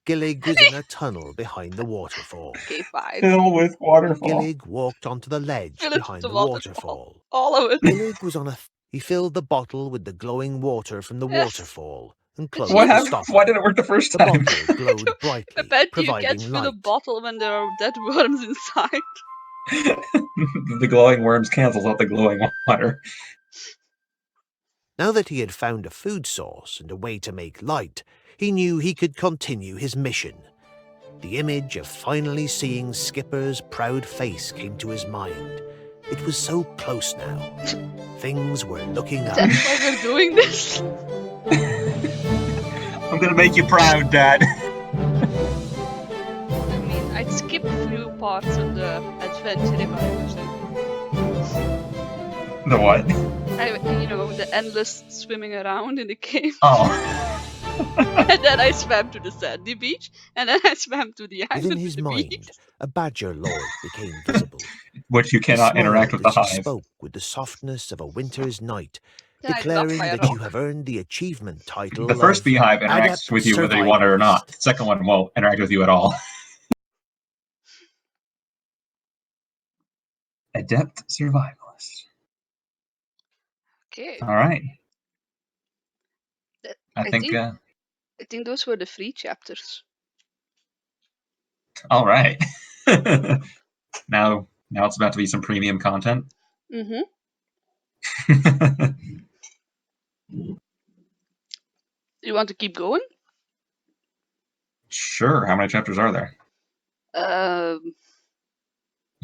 Gillig was in a tunnel behind the waterfall. okay, fine. Fill with waterfall. Gillig walked onto the ledge Fill it with behind the the waterfall. waterfall. All of it. Gillig was on a... He filled the bottle with the glowing water from the Yes. waterfall and closed What the happened? stopper. Why did it work the first The time? bottle glowed I brightly, bet you providing can't fill a light. bottle when there are dead worms inside. The glowing worms cancels out the glowing water. Now that he had found a food source and a way to make light, he knew he could continue his mission. The image of finally seeing Skipper's proud face came to his mind. It was so close now. Things were looking up. That's why we're doing this. I'm gonna make you proud, Dad. I mean, I'd skip a few parts of the adventure if I was there. The what? You know, the endless swimming around in the cave. Oh. And then I swam to the sandy beach, and then I swam to the island Within with his the mind, beach. a badger lord became visible. Which you He cannot interact with smiled the as he hive. spoke with the softness of a winter's night, Then I got declaring by a that you rock. have earned the achievement title The first of beehive interacts Adept with you whether you want it or not. Survivalist. The second one won't interact with you at all. Adept survivalist. Okay. All right. That- I think. I think those were the free chapters. All right. Now it's about to be some premium content. Mm-hmm. You want to keep going? Sure. How many chapters are there?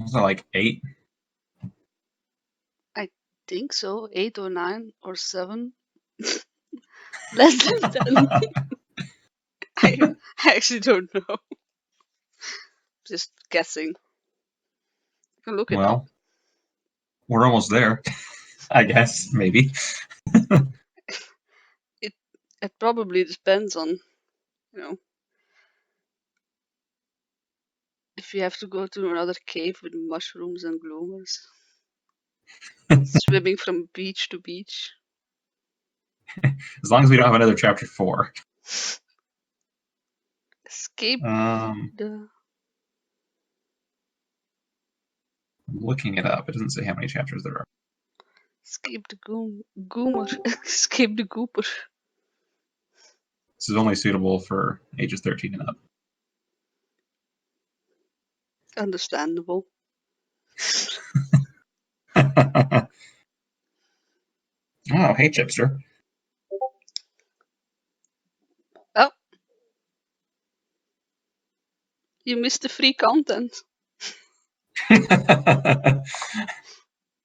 Is there like 8? I think so. 8 or 9 or 7. Less than 10. I actually don't know. Just guessing. You can look it up. Well, we're almost there. I guess, maybe. It probably depends on, you know, if you have to go to another cave with mushrooms and gloomers. Swimming from beach to beach. As long as we don't have another chapter 4. Escape the... I'm looking it up. It doesn't say how many chapters there are. Escape the goomer. Escape the gooper. This is only suitable for ages 13 and up. Understandable. Oh, hey, Chipster. Oh. You missed the free content.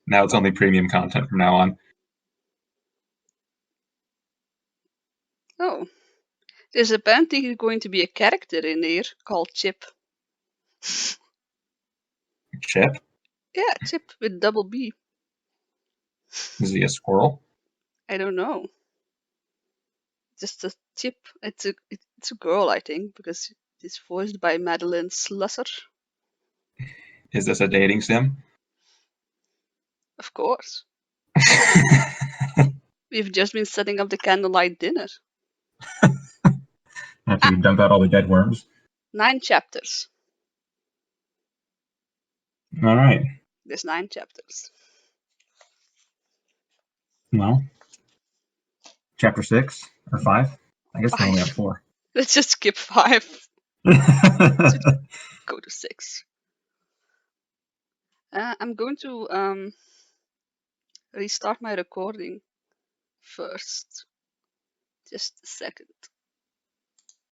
Now it's only premium content from now on. Oh. There's apparently going to be a character in here called Chip. Chip? Yeah, Chip with double B. Is he a squirrel? I don't know. Just a Chip. It's a girl, I think, because it's voiced by Madeline Slusser. Is this a dating sim? Of course. We've just been setting up the candlelight dinner. After you dump out all the dead worms? 9 chapters. All right. There's 9 chapters. Well, chapter 6 or 5? I guess we only have 4. Let's just skip 5. Go to 6. I'm going to restart my recording first. Just a second.